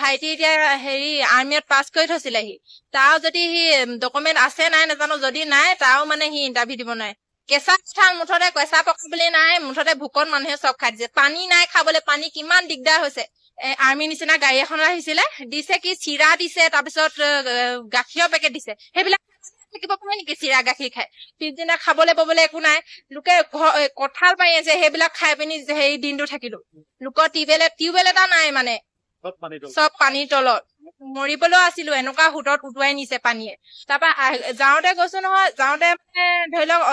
ভাইটি এতিয়া হেৰি আৰ্মিত পাছ কৰি থৈছিলেহি তাৰ যদি সি ডকুমেণ্ট আছে নাই নাজানো যদি নাই তাও মানে সি ইণ্টাৰভিউ দিব নোৱাৰে কেঁচা কথা মুঠতে কেঁচা পকা বুলি নাই মুঠতে ভোকত মানুহে চব খাই দিছে পানী নাই খাবলৈ পানী কিমান দিগদাৰ হৈছে আৰ্মি নিচিনা গাড়ী এখন আহিছিলে দিছে কি চিৰা দিছে তাৰপিছত গাখীৰৰ পেকেট দিছে সেইবিলাক থাকিব পাৰে নেকি চিৰা গাখীৰ খাই পিছদিনা খাবলৈ পাবলৈ একো নাই লোকে কঁঠাল পাৰি আছে সেইবিলাক খাই পিনি সেই দিনটো থাকিলো লোকৰ টিউবেল এটা নাই মানে চব পানীৰ তলত মৰিবলৈও আছিলো এনেকুৱা সোঁতত উটুৱাই নিছে পানীয়ে তাৰপৰা যাওঁতে গৈছো নহয় যাওঁতে মানে ধৰি লওক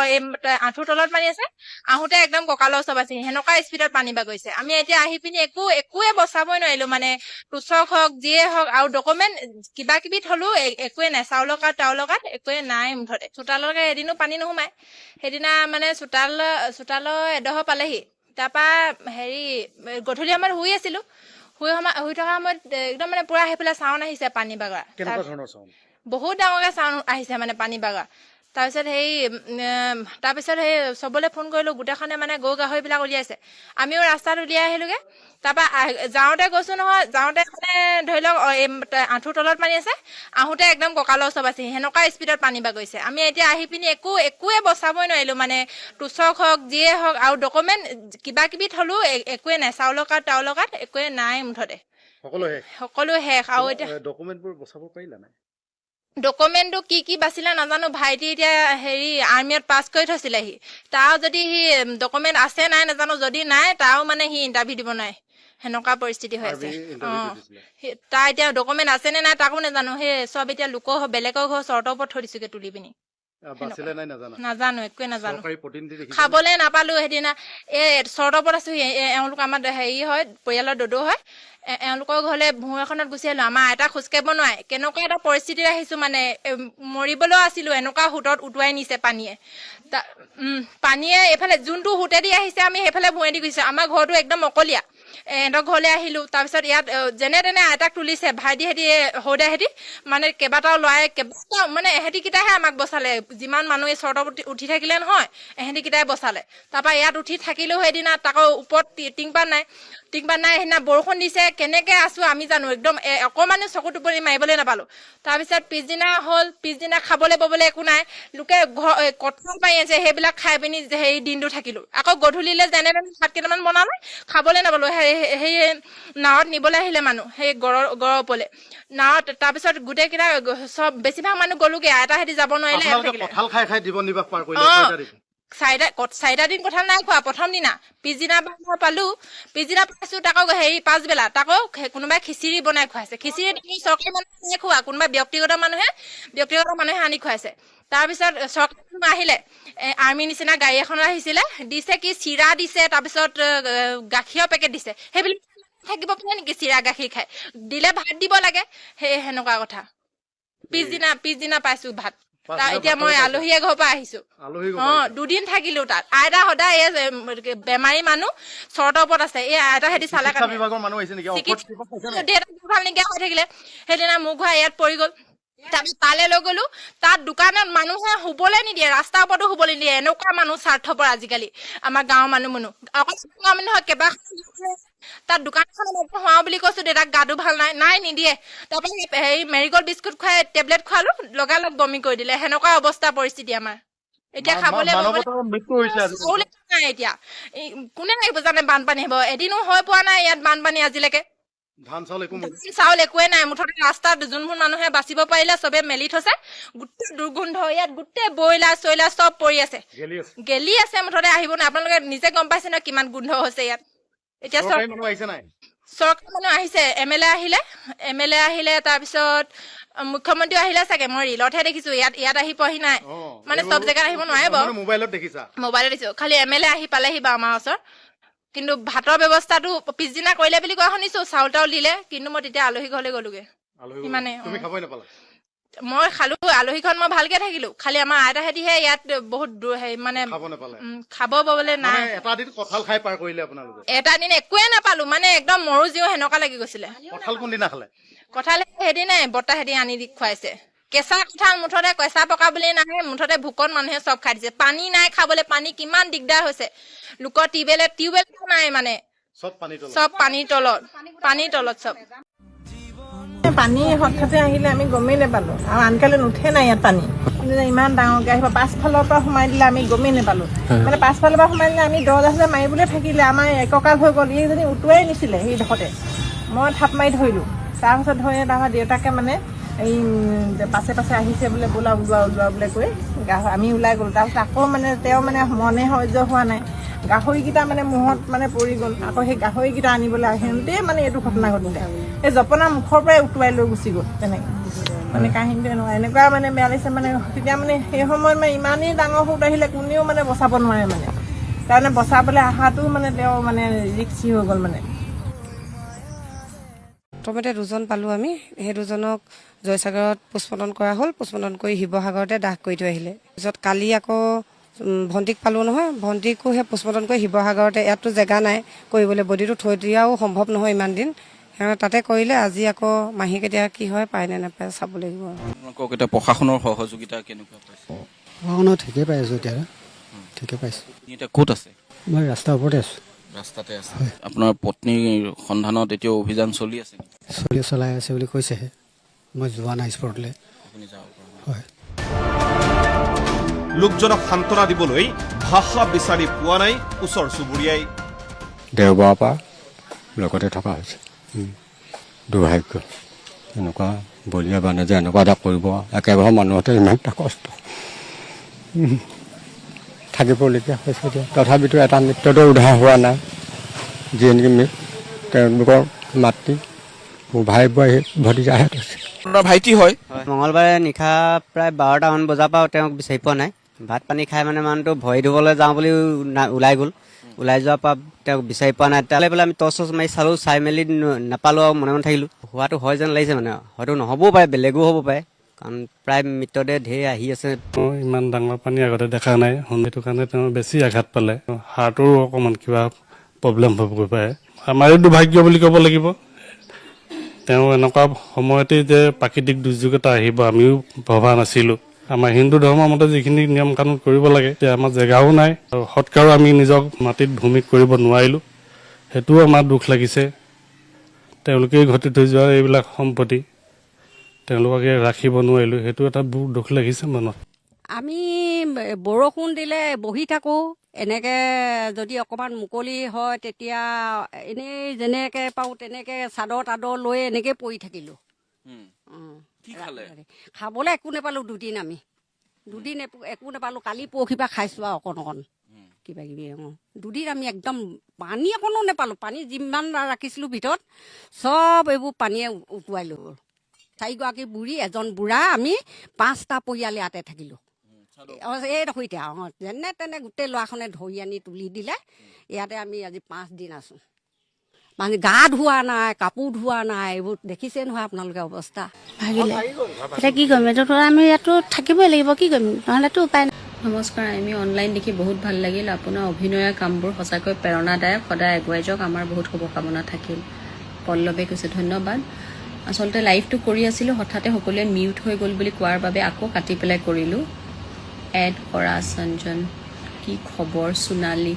আঁঠুৰ তলত পানী আছে আহোঁতে একদম কঁকালৰ চব আছে সেনেকুৱা স্পীডত পানী বা গৈছে আমি এতিয়া আহি পিনি একোৱে বচাবই নোৱাৰিলো মানে তুচক হওক যিয়ে হওক আৰু ডকুমেণ্ট কিবা কিবি থলো একোৱে নাই চাউলৰ কাৰ্ড তাউলৰ কাৰ্ড একোৱে নাই মুঠতে চোতাললৈকে এদিনো পানী নোসোমায় সেইদিনা মানে চোতালৰ এডোখৰ পালেহি তাৰপৰা হেৰি গধূলি সময়ত শুই আছিলো শুই থকা সময়ত একদম মানে পুৰা সেইফালে চাউণ্ড আহিছে পানী বাগৰা বহুত ডাঙৰকে চাউণ্ড আহিছে মানে পানী বাগৰা তাৰপিছত সেই চবলে ফোন কৰিলো গোটেইখনে মানে গৰু গাহৰিবিলাক উলিয়াইছে আমিও ৰাস্তাত উলিয়াই আহিলোগে তাৰপৰা যাওঁতে গৈছো নহয় যাওঁতে মানে ধৰি লওক আঁঠুৰ তলত পানী আছে আহোঁতে একদম কঁকালৰ চব আছে সেনেকুৱা স্পীডত পানী বা গৈছে আমি এতিয়া আহি পিনি একোৱে বচাবই নোৱাৰিলো মানে তুচক হওক যিয়ে হওক আৰু ডকুমেণ্ট কিবা কিবি থলো একোৱে নাই চাউলৰ কাৰ্ড তাউলৰ কাৰ্ড একোৱে নাই মুঠতে সকলো শেষ আৰু এতিয়া ডকুমেণ্টবোৰ বচাব পাৰিলা নাই ডকুমেণ্টটো কি বাচিলে নাজানো ভাইটি এতিয়া হেৰি আৰ্মিত পাছ কৰি থৈছিলেহি তাৰ যদি সি ডকুমেণ্ট আছে নাই নাজানো যদি নাই তাও মানে সি ইণ্টাৰভিউ দিব নোৱাৰে সেনেকুৱা পৰিস্থিতি হৈ আছে তাৰ এতিয়া ডকুমেণ্ট আছে নে নাই তাকো নাজানো সেই চব এতিয়া বেলেগৰ ঘৰ চৰ্টৰ ওপৰত থৈ দিছোগে তুলি পিনি নাজানো একোৱে নাজানো খাবলৈ নাপালো সেইদিনা চৰ্টৰ ওপৰত আছো এওঁলোক আমাৰ হেৰি হয় পৰিয়ালৰ দদৌ হয় এওঁলোকৰ ঘৰলে ভূঁ এখনত গুচি আহিলো আমাৰ আইতা খোজকাঢ়িব নোৱাৰে কেনেকুৱা এটা পৰিস্থিতিত আহিছো মানে মৰিবলৈও আছিলো এনেকুৱা সোঁতত উটুৱাই নিছে পানীয়ে এইফালে যোনটো সোঁতেদি আহিছে আমি সেইফালে ভূঁৱেদি গুচিছো আমাৰ ঘৰটো একদম অকলীয়া এহঁতৰ ঘৰলৈ আহিলো তাৰপিছত ইয়াত যেনে তেনে আইতাক তুলিছে ভাইটিহেঁতি সৌদাহেঁতি মানে কেইবাটাও ল'ৰাই কেইবাটাও মানে এহেঁতিকেইটাহে আমাক বচালে যিমান মানুহে চৰ্টত উঠি থাকিলে নহয় এহেঁতিকেইটাই বচালে তাৰপৰা ইয়াত উঠি থাকিলেও সেইদিনা তাকো ওপৰত টিংপাত নাই সেইদিনা বৰষুণ দিছে কেনেকে আছো আমি জানো একদম অকণমানো চকু টোপনি মাৰিবলৈ নাপালো তাৰপিছত পিছদিনা খাবলৈ পাবলৈ একো নাই লোকে কঁঠাল পাৰি আছে সেইবিলাক খাই পিনি সেই দিনটো থাকিলো আকৌ গধূলিলে যেনে তেনে ভাত কেইটামান বনালে খাবলৈ নাপালো সেই নাৱত নিবলৈ আহিলে মানুহ সেই গড়ৰ ওপৰলে নাৱত তাৰপিছত গোটেইকেইটা চব বেছিভাগ মানুহ গলোগে এটাহেঁতি যাব নোৱাৰিলে চাৰিটা দিন কঁঠাল নাই খোৱা প্ৰথম দিনা পিছদিনা পালো পিছদিনা পাইছো তাকো হেৰি পাছবেলা তাকো কোনোবাই খিচিৰি বনাই খুৱাইছে খিচিৰি চৰকাৰী মানুহে খোৱা কোনোবা ব্যক্তিগত মানুহে আনি খুৱাইছে তাৰপিছত চৰকাৰী মানুহ আহিলে আৰ্মি নিচিনা গাড়ী এখন আহিছিলে দিছে কি চিৰা দিছে তাৰপিছত গাখীৰৰ পেকেট দিছে সেইবিলাক থাকিব পাৰে নেকি চিৰা গাখীৰ খাই দিলে ভাত দিব লাগে সেনেকুৱা কথা পিছদিনা পাইছো ভাত এতিয়া মই আলহীয়ে ঘৰৰ পৰা আহিছো দুদিন থাকিলো তাত আইতা সদায় বেমাৰী মানুহ চৰ্টৰ ওপৰত আছে এই আইতাহেঁতি চালে ভাল নাইকিয়া হৈ থাকিলে সেইদিনা মোৰ ঘৰ ইয়াত পৰি গল তাৰপিছত তালৈ লৈ গলো তাত দোকানত মানুহে শুবলৈ নিদিয়ে ৰাস্তাৰ ওপৰতো শুবলৈ নিদিয়ে এনেকুৱা মানুহ স্বাৰ্থপৰ আজিকালি আমাৰ গাঁৱৰ মানুহ অকল নহয় তাত দোকানখন শুৱাও বুলি কৈছো দেউতাক গাটো ভাল নাই নিদিয়ে তাৰপৰা হেৰি মেৰিগল্ড বিস্কুট খুৱাই টেবলেট খোৱালো লগালগ বমি কৰি দিলে সেনেকুৱা অৱস্থা পৰিস্থিতি আমাৰ এতিয়া খাবলৈ নাই এতিয়া কোনে লাগিব জানে বানপানী হব এদিনো হৈ পোৱা নাই ইয়াত বানপানী আজিলৈকে চাউল একোৱে নাই মুঠতে ৰাস্তাত যোনবোৰ মানুহে বাচিব পাৰিলে চবে মেলি থৈছে গোটেই দুৰ্গন্ধ ইয়াত গোটেই ব্ৰইলাৰ চইলাৰ চব পৰি আছে গেলি আছে মুঠতে আহিব নাই আপোনালোকে নিজে গম পাইছে ন কিমান গোন্ধ হৈছে ইয়াত এতিয়া চৰকাৰী মানুহ আহিছে এম এল এ আহিলে তাৰপিছত মুখ্যমন্ত্ৰী আহিলে চাগে মই ৰিলতহে দেখিছো ইয়াত আহি পোৱাহি নাই মানে চব জেগাত আহিব নোৱাৰে বাৰু মোবাইলত দেখিছো খালি এম এল এ আহি পালেহি বাৰু আমাৰ ওচৰত কিন্তু ভাতৰ ব্যৱস্থাটো পিছদিনা কৰিলে বুলি কোৱা শুনিছো চাউল তাউল দিলে কিন্তু মই তেতিয়া আলহী ঘৰলৈ গলোগে ইমানে মই খালো আলহীখন মই ভালকে থাকিলো খালি আমাৰ আইতাহেঁতিহে ইয়াত বহুত মানে খাব পাবলৈ নাই এটা দিন একোৱে নাপালো মানে একদম মৰো জীও সেনেকুৱা লাগি গৈছিলে কঁঠাল সেইদিনাই বৰ্তাহেঁতি আনি খুৱাইছে কেঁচা কঁঠাল মুঠতে কেঁচা পকা বুলি নাহে মুঠতে ভোকত মানুহে চব খাই দিছে পানী নাই খাবলৈ পানী কিমান দিগদাৰ হৈছে লোকৰ টিউবেল নাই মানে চব পানীৰ তলত চব পানী হঠাতে আহিলে আমি গমেই নাপালো আৰু আনকালে নুঠে নাই ইয়াত পানী কিন্তু ইমান ডাঙৰকে আহিব পাছফালৰ পৰা সোমাই দিলে আমি গমেই নাপালো মানে পাছফালৰ পৰা সোমাই দিলে আমি দহ মাৰিবলৈ থাকিলে আমাৰ এককাল হৈ গ'ল এইজনী উটুৱাই নিছিলে সেইডোখৰতে মই থাপ মাৰি ধৰিলো তাৰপিছত ধৰি তাৰপৰা দেউতাকে মানে এই পাছে পাছে আহিছে বোলে বোলা ওলোৱা বোলে কৈ আমি ওলাই গ'লো তাৰপিছত আকৌ মানে তেওঁ মানে মনে সহ্য হোৱা নাই গাহৰিকেইটা মানে মুহত মানে পৰি গ'ল আকৌ সেই গাহৰিকেইটা আনিবলৈ আহোঁতে মানে এইটো ঘটনা ঘটিলে এই জপনা মুখৰ পৰাই উটুৱাই লৈ গুচি গ'ল তেনেকৈ মানে কাহিনীটো এনেকুৱা মানে বেয়া লাগিছে মানে তেতিয়া মানে সেই সময়ত মানে ইমানেই ডাঙৰ সুত আহিলে কোনেও মানে বচাব নোৱাৰে মানে তাৰমানে বচাবলৈ অহাটো মানে তেওঁ মানে ৰিক্সি হৈ গ'ল মানে প্ৰথমতে দুজন পালোঁ আমি সেই দুজনক জয়সাগৰত পোষ্টমৰ্টম কৰা হ'ল পোষ্টমৰ্টম কৰি শিৱসাগৰতে দাহ কৰি থৈ আহিলে পিছত কালি আকৌ ভণ্টিক পালোঁ নহয় ভণ্টিকো সেই পোষ্টমৰ্টম কৰি শিৱসাগৰতে ইয়াততো জেগা নাই কৰিবলৈ বডিটো থৈ দিয়াও সম্ভৱ নহয় ইমান দিন সেইকাৰণে তাতে কৰিলে আজি আকৌ মাহী কেতিয়া কি হয় পায় নে নাপায় চাব লাগিব আপোনালোকক এতিয়া প্ৰশাসনৰ সহযোগিতা কেনেকুৱা পাইছে প্ৰশাসনৰ ঠিকেই পাই আছোঁ এতিয়া ঠিকে পাইছোঁ এতিয়া ক'ত আছে মই ৰাস্তাৰ ওপৰতে আছোঁ ৰাস্তাতে আছে আপোনাৰ পত্নীৰ সন্ধানত এতিয়াও অভিযান চলি আছে চলাই আছে বুলি কৈছেহে মই যোৱা নাই স্পটলৈ আপুনি যাব পৰা হয় লোকজনক সান্তনা দিবলৈ ভাষা বিচাৰি পোৱা নাই ওচৰ চুবুৰীয়াই দেওবাৰৰ পৰা লগতে থকা হৈছে দুৰ্ভাগ্য এনেকুৱা বলিয়া বানে যে এনেকুৱা এটা কৰিব একেবাৰে মানুহতে ইমান এটা কষ্ট থাকিবলগীয়া হৈছে এতিয়া তথাপিতো এটা নৃত্যটো উদ্ধাৰ হোৱা নাই যিয়ে নেকি তেওঁলোকৰ মাতৃ মোৰ ভাই বোৱাৰী ভতিজাহেঁত আছে আপোনাৰ ভাইটি হয় মঙলবাৰে নিশা প্ৰায় 12টামান বজাৰ পৰা তেওঁক বিচাৰি পোৱা নাই ভাত পানী খাই মানে মানুহটো ভৰি ধুবলৈ যাওঁ বুলি ওলাই গ'ল ওলাই যোৱাৰ পৰা তেওঁক বিচাৰি পোৱা নাই তালৈ পেলাই আমি টৰ্চ মাৰি চালোঁ চাই মেলি নাপালোঁ আৰু মনে মনে থাকিলোঁ হোৱাটো হয় যেন লাগিছে মানে হয়তো নহ'বও পাৰে বেলেগো হ'ব পাৰে কাৰণ প্ৰায় মৃতদেহ ঢেৰ আহি আছে ইমান ডাঙৰ পানী আগতে দেখা নাই সেইটো কাৰণে তেওঁ বেছি আঘাত পালে হাৰ্টৰো অকণমান কিবা প্ৰব্লেম হ'বগৈ পাৰে আমাৰে দুৰ্ভাগ্য বুলি ক'ব লাগিব তেওঁ এনেকুৱা সময়তেই যে প্ৰাকৃতিক দুৰ্যোগ এটা আহিব আমিও ভবা নাছিলোঁ আমাৰ হিন্দু ধৰ্মৰ মতে যিখিনি নিয়ম কানুন কৰিব লাগে এতিয়া আমাৰ জেগাও নাই আৰু সৎকাৰো আমি নিজক মাটিত ভূমিত কৰিব নোৱাৰিলোঁ সেইটোও আমাৰ দুখ লাগিছে তেওঁলোকেই ঘটি থৈ যোৱা এইবিলাক সম্পত্তি তেওঁলোককে ৰাখিব নোৱাৰিলোঁ সেইটো এটা বহুত দুখ লাগিছে মনত আমি বৰষুণ দিলে বহি থাকোঁ এনেকৈ যদি অকণমান মুকলি হয় তেতিয়া এনেই যেনেকৈ পাওঁ তেনেকৈ চাদৰ তাদৰ লৈ এনেকৈ পৰি থাকিলোঁ খাবলৈ একো নাপালোঁ দুদিন একো নাপালোঁ কালি পৰহি পৰা খাইছোঁ আৰু অকণ কিবা কিবি দুদিন আমি একদম পানী অকণো নাপালোঁ পানী যিমান ৰাখিছিলোঁ ভিতৰত চব এইবোৰ পানীয়ে উটুৱাই লৈ গ'ল 4গৰাকী বুঢ়ী এজন বুঢ়া আমি 5টা পৰিয়াল ইয়াতে থাকিলোঁ এইডোখৰ এতিয়া যেনে তেনে গোটেই ল'ৰাখনে ধৰি আনি তুলি দিলে ইয়াতে আমি আজি 5 দিন আছোঁ মানে গা ধোৱা নাই কাপোৰ ধোৱা নাই এইবোৰ দেখিছে নহয় আপোনালোকে অৱস্থা ভাগিলে এতিয়া কি কৰিম এইটো আমি ইয়াতো থাকিবই লাগিব কি কৰিম নহ'লেতো উপায় নাই নমস্কাৰ আমি অনলাইন দেখি বহুত ভাল লাগিল আপোনাৰ অভিনয়ৰ কামবোৰ সঁচাকৈ প্ৰেৰণাদায়ক সদায় আগুৱাই যাওক আমাৰ বহুত শুভকামনা থাকিল পল্লৱে কৈছে ধন্যবাদ আচলতে লাইভটো কৰি আছিলোঁ হঠাতে সকলোৱে মিউট হৈ গ'ল বুলি কোৱাৰ বাবে আকৌ কাটি পেলাই কৰিলোঁ এড কৰা সঞ্জন কি খবৰ সোণালী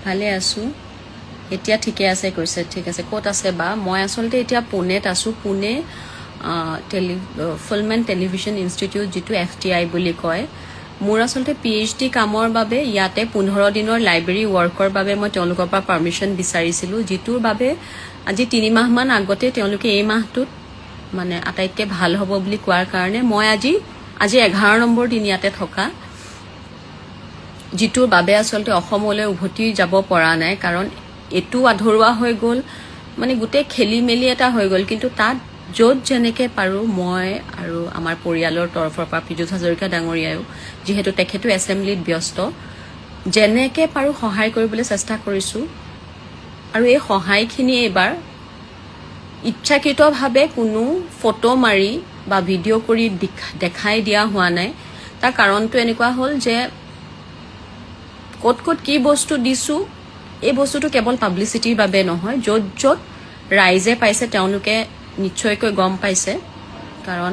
ভালে আছোঁ এতিয়া ঠিকে আছে কৈছে ঠিক আছে ক'ত আছে বা মই আচলতে এতিয়া পুনেত আছোঁ পুনে ফুলমেন টেলিভিশ্যন ইনষ্টিটিউট যিটো FTI বুলি কয় মোৰ আচলতে PhD কামৰ বাবে ইয়াতে 15 দিনৰ লাইব্ৰেৰী ৱৰ্কৰ বাবে মই তেওঁলোকৰ পৰা পাৰ্মিশ্যন বিচাৰিছিলোঁ যিটোৰ বাবে আজি 3 মাহমান আগতে তেওঁলোকে এই মাহটোত মানে আটাইতকৈ ভাল হ'ব বুলি কোৱাৰ কাৰণে মই আজি 11 নম্বৰ দিন ইয়াতে থকা যিটোৰ বাবে আচলতে অসমলৈ উভতি যাব পৰা নাই কাৰণ এইটো আধৰুৱা হৈ গ'ল মানে গোটেই খেলি মেলি এটা হৈ গ'ল কিন্তু তাত য'ত যেনেকৈ পাৰোঁ মই আৰু আমাৰ পৰিয়ালৰ তৰফৰ পৰা পীযুষ হাজৰিকা ডাঙৰীয়ায়ো যিহেতু তেখেতো এছেম্বলিত ব্যস্ত যেনেকৈ পাৰোঁ সহায় কৰিবলৈ চেষ্টা কৰিছোঁ আৰু এই সহায়খিনি এইবাৰ ইচ্ছাকৃতভাৱে কোনো ফটো মাৰি বা ভিডিঅ' কৰি দেখাই দিয়া হোৱা নাই তাৰ কাৰণটো এনেকুৱা হ'ল যে ক'ত কি বস্তু দিছোঁ এই বস্তুটো কেৱল পাব্লিচিটিৰ বাবে নহয় য'ত য'ত ৰাইজে পাইছে তেওঁলোকে নিশ্চয়কৈ গম পাইছে কাৰণ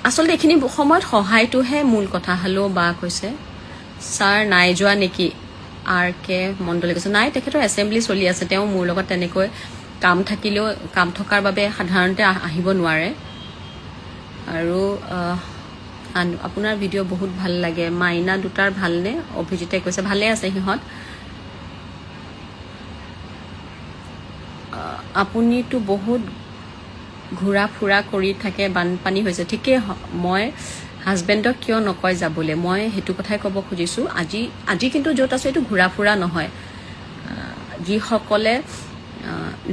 আচলতে এইখিনি সময়ত সহায়টোহে মূল কথা হেল্ল' বা কৈছে ছাৰ নাই যোৱা নেকি RK মণ্ডলে কৈছে নাই তেখেতৰ এছেম্বলি চলি আছে তেওঁ মোৰ লগত তেনেকৈ কাম থাকিলেও কাম থকাৰ বাবে সাধাৰণতে আহিব নোৱাৰে আৰু আপোনাৰ ভিডিঅ' বহুত ভাল লাগে মাইনা দুটাৰ ভালনে অভিজিতে কৈছে ভালে আছে সিহঁত আপুনিতো বহুত ঘূৰা ফুৰা কৰি থাকে বানপানী হৈছে ঠিকেই মই হাজবেণ্ডক কিয় নকয় যাবলৈ মই সেইটো কথাই ক'ব খুজিছোঁ আজি কিন্তু য'ত আছে এইটো ঘূৰা ফুৰা নহয় যিসকলে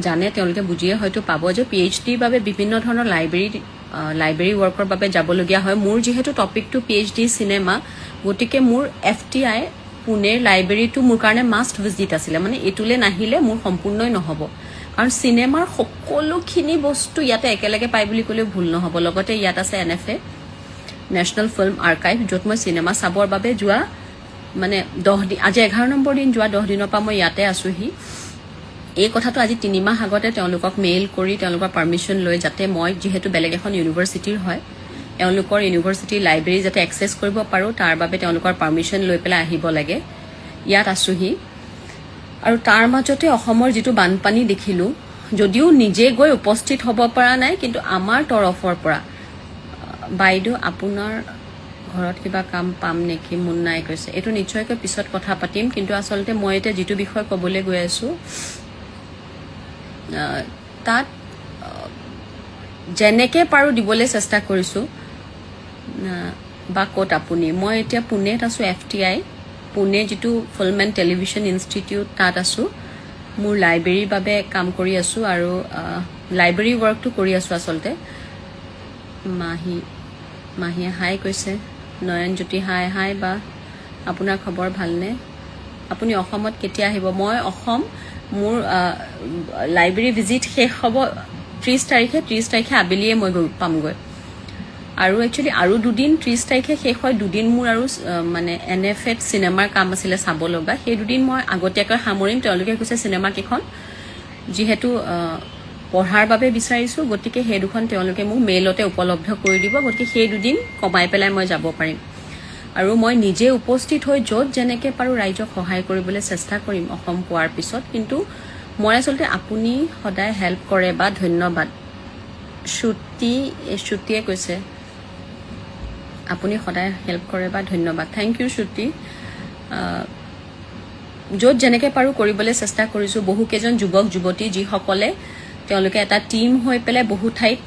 জানে তেওঁলোকে বুজিয়ে হয়তো পাব যে PhDৰ বাবে বিভিন্ন ধৰণৰ লাইব্ৰেৰী ৱৰ্কৰ বাবে যাবলগীয়া হয় মোৰ যিহেতু টপিকটো PhD চিনেমা গতিকে মোৰ FTI পুনেৰ লাইব্ৰেৰীটো মোৰ কাৰণে মাষ্ট ভিজিট আছিলে মানে এইটোলৈ নাহিলে মোৰ সম্পূৰ্ণই নহ'ব কাৰণ চিনেমাৰ সকলোখিনি বস্তু ইয়াতে একেলগে পাই বুলি ক'লেও ভুল নহ'ব লগতে ইয়াত আছে NFA নেশ্যনেল ফিল্ম আৰ্কাইভ য'ত মই চিনেমা চাবৰ বাবে যোৱা মানে 10 দিন আজি 11 নম্বৰ দিন যোৱা 10 দিনৰ পৰা মই ইয়াতে আছোহি এই কথাটো আজি 3 মাহ আগতে তেওঁলোকক মেইল কৰি তেওঁলোকৰ পাৰ্মিশ্যন লৈ যাতে মই যিহেতু বেলেগ এখন ইউনিভাৰ্চিটিৰ হয় তেওঁলোকৰ ইউনিভাৰ্চিটিৰ লাইব্ৰেৰী যাতে এক্সেছ কৰিব পাৰোঁ তাৰ বাবে তেওঁলোকৰ পাৰ্মিশ্যন লৈ পেলাই আহিব লাগে ইয়াত আছোহি আৰু তাৰ মাজতে অসমৰ যিটো বানপানী দেখিলোঁ যদিও নিজে গৈ উপস্থিত হ'ব পৰা নাই কিন্তু আমাৰ তৰফৰ পৰা বাইদেউ আপোনাৰ ঘৰত কিবা কাম পাম নেকি মুন্নাই কৈছে এইটো নিশ্চয়কৈ পিছত কথা পাতিম কিন্তু আচলতে মই এতিয়া যিটো বিষয় ক'বলৈ গৈ আছোঁ তাত যেনেকৈ পাৰোঁ দিবলৈ চেষ্টা কৰিছোঁ বা ক'ত আপুনি মই এতিয়া পুনেত আছোঁ FTI পুনে যিটো ফিল্ম এণ্ড টেলিভিশ্যন ইনষ্টিটিউট তাত আছোঁ মোৰ লাইব্ৰেৰীৰ বাবে কাম কৰি আছোঁ আৰু লাইব্ৰেৰী ৱৰ্কটো কৰি আছোঁ আচলতে মাহীয়ে হাই কৈছে নয়নজ্যোতি হাই বা আপোনাৰ খবৰ ভালনে আপুনি অসমত কেতিয়া আহিব মই অসম মোৰ লাইব্ৰেৰী ভিজিট শেষ হ'ব 30 তাৰিখে আবেলিয়ে মই পামগৈ আৰু একচুৱেলি আৰু 2 দিন 30 তাৰিখে শেষ হয় 2 দিন মোৰ আৰু মানে NFA চিনেমাৰ কাম আছিলে চাব লগা সেই 2 দিন মই আগতীয়াকৈ সামৰিম তেওঁলোকে কৈছে চিনেমা কেইখন যিহেতু পঢ়াৰ বাবে বিচাৰিছোঁ গতিকে সেই দুখন তেওঁলোকে মোক মেইলতে উপলব্ধ কৰি দিব গতিকে সেই 2 দিন কমাই পেলাই মই যাব পাৰিম আৰু মই নিজে উপস্থিত হৈ য'ত যেনেকৈ পাৰোঁ ৰাইজক সহায় কৰিবলৈ চেষ্টা কৰিম অসম পোৱাৰ পিছত কিন্তু মই আচলতে আপুনি সদায় হেল্প কৰে বা ধন্যবাদ শ্ৰুতিয়ে কৈছে আপুনি সদায় হেল্প কৰে বা ধন্যবাদ থেংক ইউ শ্ৰুতি য'ত যেনেকৈ পাৰোঁ কৰিবলৈ চেষ্টা কৰিছোঁ বহুকেইজন যুৱক যুৱতী যিসকলে তেওঁলোকে এটা টীম হৈ পেলাই বহু ঠাইত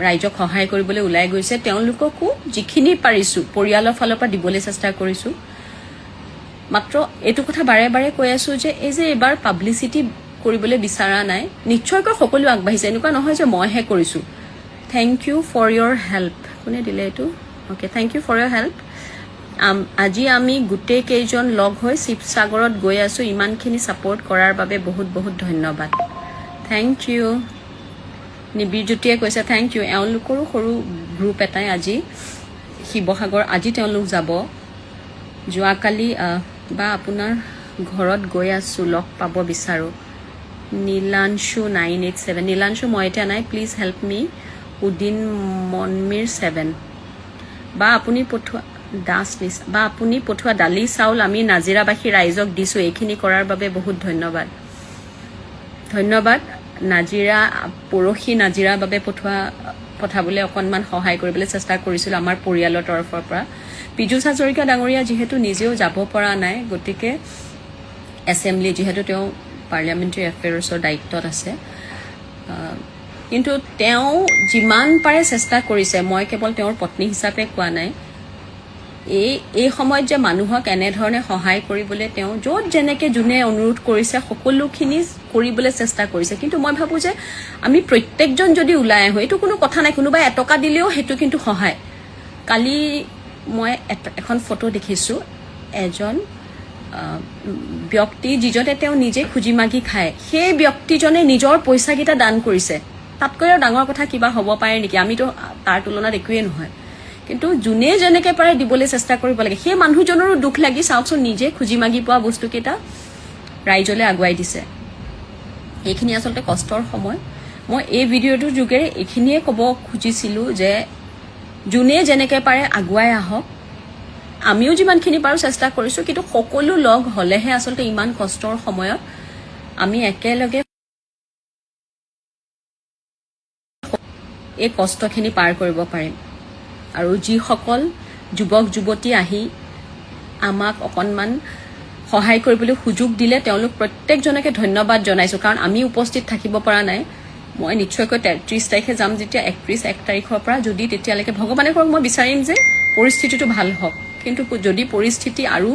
ৰাইজক সহায় কৰিবলৈ ওলাই গৈছে তেওঁলোককো যিখিনি পাৰিছোঁ পৰিয়ালৰ ফালৰ পৰা দিবলৈ চেষ্টা কৰিছোঁ মাত্ৰ এইটো কথা বাৰে বাৰে কৈ আছোঁ যে এই যে এইবাৰ পাব্লিচিটি কৰিবলৈ বিচৰা নাই নিশ্চয়কৈ সকলো আগবাঢ়িছে এনেকুৱা নহয় যে মইহে কৰিছোঁ thank you for your help কোনে দিলে এইটো okay thank you for your help আজি আমি গোটেই কেইজন লগ হৈ শিৱসাগৰত গৈ আছোঁ ইমানখিনি ছাপোৰ্ট কৰাৰ বাবে বহুত বহুত ধন্যবাদ থেংক ইউ নিবিৰজ্যোতিয়ে কৈছে থেংক ইউ এওঁলোকৰো সৰু গ্ৰুপ এটাই আজি শিৱসাগৰ আজি তেওঁলোক যাব যোৱাকালি বা আপোনাৰ ঘৰত গৈ আছোঁ লগ পাব বিচাৰোঁ নীলাংশু 987 নীলাংশু মই এতিয়া নাই প্লিজ হেল্প মি উদিন মনমিৰ 7 বা আপুনি পঠোৱা দালি চাউল আমি নাজিৰাবাসী ৰাইজক দিছোঁ এইখিনি কৰাৰ বাবে বহুত ধন্যবাদ নাজিৰা পৰহি নাজিৰাৰ বাবে পঠাবলৈ অকণমান সহায় কৰিবলৈ চেষ্টা কৰিছিলোঁ আমাৰ পৰিয়ালৰ তৰফৰ পৰা পীযুষ হাজৰিকা ডাঙৰীয়া যিহেতু নিজেও যাব পৰা নাই গতিকে এছেম্বলি যিহেতু তেওঁ পাৰ্লিয়ামেণ্টাৰী এফেয়াৰ্ছৰ দায়িত্বত আছে কিন্তু তেওঁ যিমান পাৰে চেষ্টা কৰিছে মই কেৱল তেওঁৰ পত্নী হিচাপে কোৱা নাই এই সময়ত যে মানুহক এনেধৰণে সহায় কৰিবলৈ তেওঁ য'ত যেনেকৈ যোনে অনুৰোধ কৰিছে সকলোখিনি কৰিবলৈ চেষ্টা কৰিছে কিন্তু মই ভাবোঁ যে আমি প্ৰত্যেকজন যদি ওলাই আহোঁ এইটো কোনো কথা নাই কোনোবাই এটকা দিলেও সেইটো কিন্তু সহায় কালি মই এখন ফটো দেখিছোঁ এজন ব্যক্তি যিজনে তেওঁ নিজে খুজি মাগি খায় সেই ব্যক্তিজনে নিজৰ পইচাকেইটা দান কৰিছে তাতকৈ আৰু ডাঙৰ কথা কিবা হ'ব পাৰে নেকি আমিতো তাৰ তুলনাত একোৱেই নহয় কিন্তু যোনে যেনেকৈ পাৰে দিবলৈ চেষ্টা কৰিব লাগে সেই মানুহজনৰো দুখ লাগি চাওকচোন নিজে খুজি মাগি পোৱা বস্তুকেইটা ৰাইজলৈ আগুৱাই দিছে এইখিনি আচলতে কষ্টৰ সময় মই এই ভিডিঅ'টোৰ যোগেৰে এইখিনিয়ে ক'ব খুজিছিলোঁ যে যোনে যেনেকৈ পাৰে আগুৱাই আহক আমিও যিমানখিনি পাৰোঁ চেষ্টা কৰিছোঁ কিন্তু সকলো লগ হ'লেহে আচলতে ইমান কষ্টৰ সময়ত আমি একেলগে এই কষ্টখিনি পাৰ কৰিব পাৰিম। আৰু যিসকল যুৱক যুৱতী আহি আমাক অকণমান সহায় কৰিবলৈ সুযোগ দিলে তেওঁলোক প্ৰত্যেকজনকে ধন্যবাদ জনাইছোঁ, কাৰণ আমি উপস্থিত থাকিব পৰা নাই। মই নিশ্চয়কৈ 30 তাৰিখে যাম যেতিয়া 1 তাৰিখৰ পৰা, যদি তেতিয়ালৈকে ভগৱানে কৰক মই বিচাৰিম যে পৰিস্থিতিটো ভাল হওক, কিন্তু যদি পৰিস্থিতি আৰু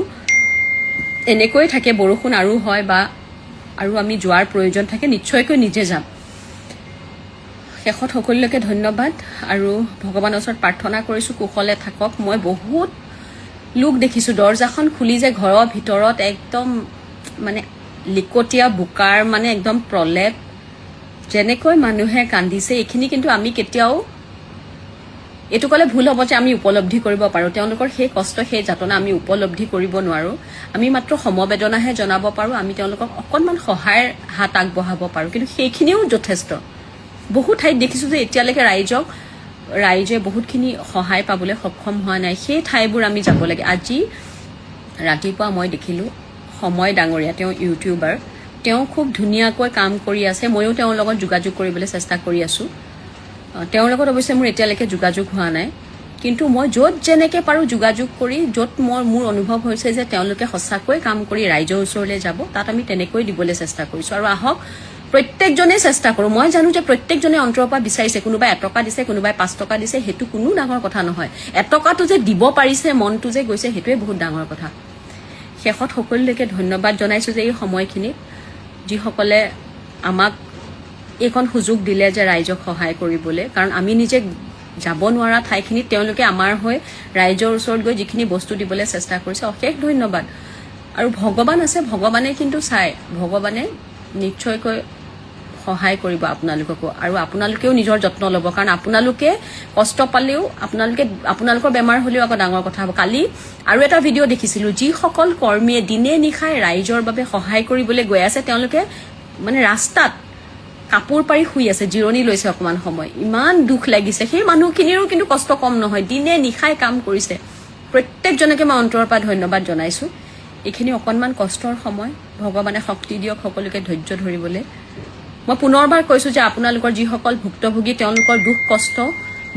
এনেকৈ থাকে, বৰষুণ আৰু হয় বা আৰু আমি যোৱাৰ প্ৰয়োজন থাকে, নিশ্চয়কৈ নিজে যাম। শেষত সকলোকে ধন্যবাদ আৰু ভগৱানৰ ওচৰত প্ৰাৰ্থনা কৰিছোঁ কুশলে থাকক। মই বহুত লোক দেখিছোঁ দৰ্জাখন খুলি যে ঘৰৰ ভিতৰত একদম মানে লিকটীয়া বোকাৰ মানে একদম প্ৰলেপ, যেনেকৈ মানুহে কান্দিছে, এইখিনি কিন্তু আমি কেতিয়াও এইটো ক'লে ভুল হ'ব যে আমি উপলব্ধি কৰিব পাৰোঁ। তেওঁলোকৰ সেই কষ্ট, সেই যাতনা আমি উপলব্ধি কৰিব নোৱাৰোঁ। আমি মাত্ৰ সমবেদনাহে জনাব পাৰোঁ, আমি তেওঁলোকক অকণমান সহায়ৰ হাত আগবঢ়াব পাৰোঁ, কিন্তু সেইখিনিও যথেষ্ট। বহু ঠাইত দেখিছোঁ যে এতিয়ালৈকে ৰাইজে বহুতখিনি সহায় পাবলৈ সক্ষম হোৱা নাই, সেই ঠাইবোৰ আমি যাব লাগে। আজি ৰাতিপুৱা মই দেখিলোঁ সময় ডাঙৰীয়া, তেওঁ ইউটিউবাৰ, তেওঁ খুব ধুনীয়াকৈ কাম কৰি আছে। ময়ো তেওঁৰ লগত যোগাযোগ কৰিবলৈ চেষ্টা কৰি আছোঁ। তেওঁৰ লগত অৱশ্যে মোৰ এতিয়ালৈকে যোগাযোগ হোৱা নাই, কিন্তু মই য'ত যেনেকৈ পাৰোঁ যোগাযোগ কৰি, য'ত মোৰ অনুভৱ হৈছে যে তেওঁলোকে সঁচাকৈ কাম কৰি ৰাইজৰ ওচৰলৈ যাব, তাত আমি তেনেকৈ দিবলৈ চেষ্টা কৰিছোঁ। আৰু আহক প্ৰত্যেকজনে চেষ্টা কৰোঁ। মই জানো যে প্ৰত্যেকজনে অন্তৰৰ পৰা বিচাৰিছে, কোনোবাই 1 টকা দিছে, কোনোবাই 5 টকা দিছে, সেইটো কোনো ডাঙৰ কথা নহয়। 1 টকাটো যে দিব পাৰিছে, মনটো যে গৈছে, সেইটোৱে বহুত ডাঙৰ কথা। শেষত সকলোলৈকে ধন্যবাদ জনাইছোঁ যে এই সময়খিনিত যিসকলে আমাক এইখন সুযোগ দিলে যে ৰাইজক সহায় কৰিবলৈ, কাৰণ আমি নিজে যাব নোৱাৰা ঠাইখিনিত তেওঁলোকে আমাৰ হৈ ৰাইজৰ ওচৰত গৈ যিখিনি বস্তু দিবলৈ চেষ্টা কৰিছে, অশেষ ধন্যবাদ। আৰু ভগৱান আছে, ভগৱানে কিন্তু চায়, ভগৱানে নিশ্চয়কৈ সহায় কৰিব আপোনালোককো, আৰু আপোনালোকেও নিজৰ যত্ন ল'ব, কাৰণ আপোনালোকে কষ্ট পালেও আপোনালোকৰ বেমাৰ হ'লেও আকৌ ডাঙৰ কথা হ'ব। কালি আৰু এটা ভিডিঅ' দেখিছিলোঁ, যিসকল কৰ্মীয়ে দিনে নিশাই ৰাইজৰ বাবে সহায় কৰিবলৈ গৈ আছে, তেওঁলোকে মানে ৰাস্তাত কাপোৰ পাৰি শুই আছে, জিৰণি লৈছে অকণমান সময়। ইমান দুখ লাগিছে। সেই মানুহখিনিৰো কিন্তু কষ্ট কম নহয়, দিনে নিশাই কাম কৰিছে। প্ৰত্যেকজনকে মই অন্তৰৰ পৰা ধন্যবাদ জনাইছোঁ। এইখিনি অকণমান কষ্টৰ সময়, ভগৱানে শক্তি দিয়ক সকলোকে ধৈৰ্য ধৰিবলৈ। মই পুনৰবাৰ কৈছোঁ যে আপোনালোকৰ যিসকল ভুক্তভোগী, তেওঁলোকৰ দুখ কষ্ট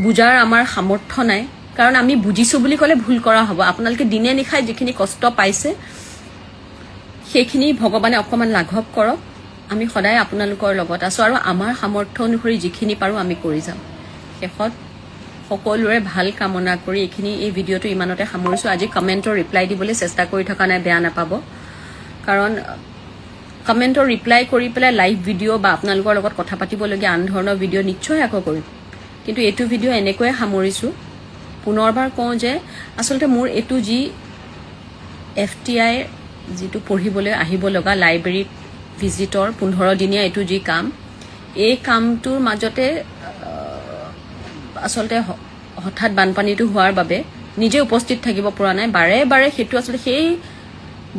বুজাৰ আমাৰ সামৰ্থ্য নাই, কাৰণ আমি বুজিছোঁ বুলি ক'লে ভুল কৰা হ'ব। আপোনালোকে দিনে নিশাই যিখিনি কষ্ট পাইছে, সেইখিনি ভগৱানে অকণমান লাঘৱ কৰক। আমি সদায় আপোনালোকৰ লগত আছোঁ, আৰু আমাৰ সামৰ্থ্য অনুসৰি যিখিনি পাৰোঁ আমি কৰি যাম। শেষত সকলোৰে ভাল কামনা কৰি এই ভিডিঅ'টো ইমানতে সামৰিছোঁ। আজি কমেণ্টৰ ৰিপ্লাই দিবলৈ চেষ্টা কৰি থকা নাই, বেয়া নাপাব, কাৰণ কমেণ্টৰ ৰিপ্লাই কৰি পেলাই লাইভ ভিডিঅ' বা আপোনালোকৰ লগত কথা পাতিবলগীয়া আন ধৰণৰ ভিডিঅ' নিশ্চয় আকৌ কৰিম, কিন্তু এইটো ভিডিঅ' এনেকৈয়ে সামৰিছোঁ। পুনৰবাৰ কওঁ যে আচলতে মোৰ এইটো যি FTI যিটো পঢ়িবলৈ আহিব লগা লাইব্ৰেৰী ভিজিটৰ 15 দিনীয়া এইটো যি কাম, এই কামটোৰ মাজতে আচলতে হঠাৎ বানপানীটো হোৱাৰ বাবে নিজে উপস্থিত থাকিব পৰা নাই। বাৰে বাৰে সেইটো আচলতে সেই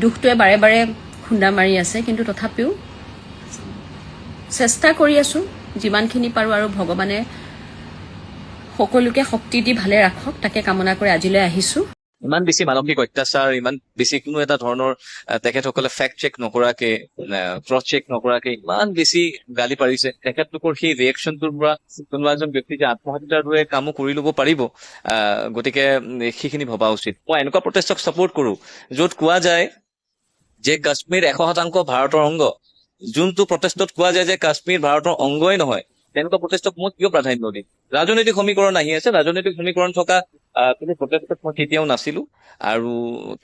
দুখটোৱে বাৰে বাৰে খুন্দা মাৰি আছে, কিন্তু তথাপিও চেষ্টা কৰি আছোঁ যিমানখিনি পাৰোঁ, আৰু ভগৱানে সকলোকে শক্তি দি ভালে ৰাখক, তাকে কামনা কৰি আজিলৈ আহিছোঁ। ইমান বেছি মানসিক অত্যাচাৰ, ইমান বেছি কোনো এটা ধৰণৰ তেখেতসকলে ফেক্ট চেক নকৰাকে, ক্ৰছ চেক নকৰাকে ইমান বেছি গালি পাৰিছে। তেখেতলোকৰ সেই ৰিয়েকশ্যনটোৰ পৰা কোনোবা এজন ব্যক্তি যে আত্মহত্যাৰ দৰে কামো কৰি ল'ব পাৰিব, গতিকে সেইখিনি ভবা উচিত। মই এনেকুৱা প্ৰটেষ্টক ছাপোৰ্ট কৰোঁ য'ত কোৱা যায় যে কাশ্মীৰ 100% ভাৰতৰ অংগ। যোনটো প্ৰটেষ্টত কোৱা যায় যে কাশ্মীৰ ভাৰতৰ অংগই নহয়, তেনেকুৱা প্ৰটেষ্টক মই কিয় প্ৰাধান্য দিম? ৰাজনৈতিক সমীকৰণ আহি আছে, ৰাজনৈতিক সমীকৰণ থকা কোনো প্ৰটেষ্টত মই কেতিয়াও নাছিলো আৰু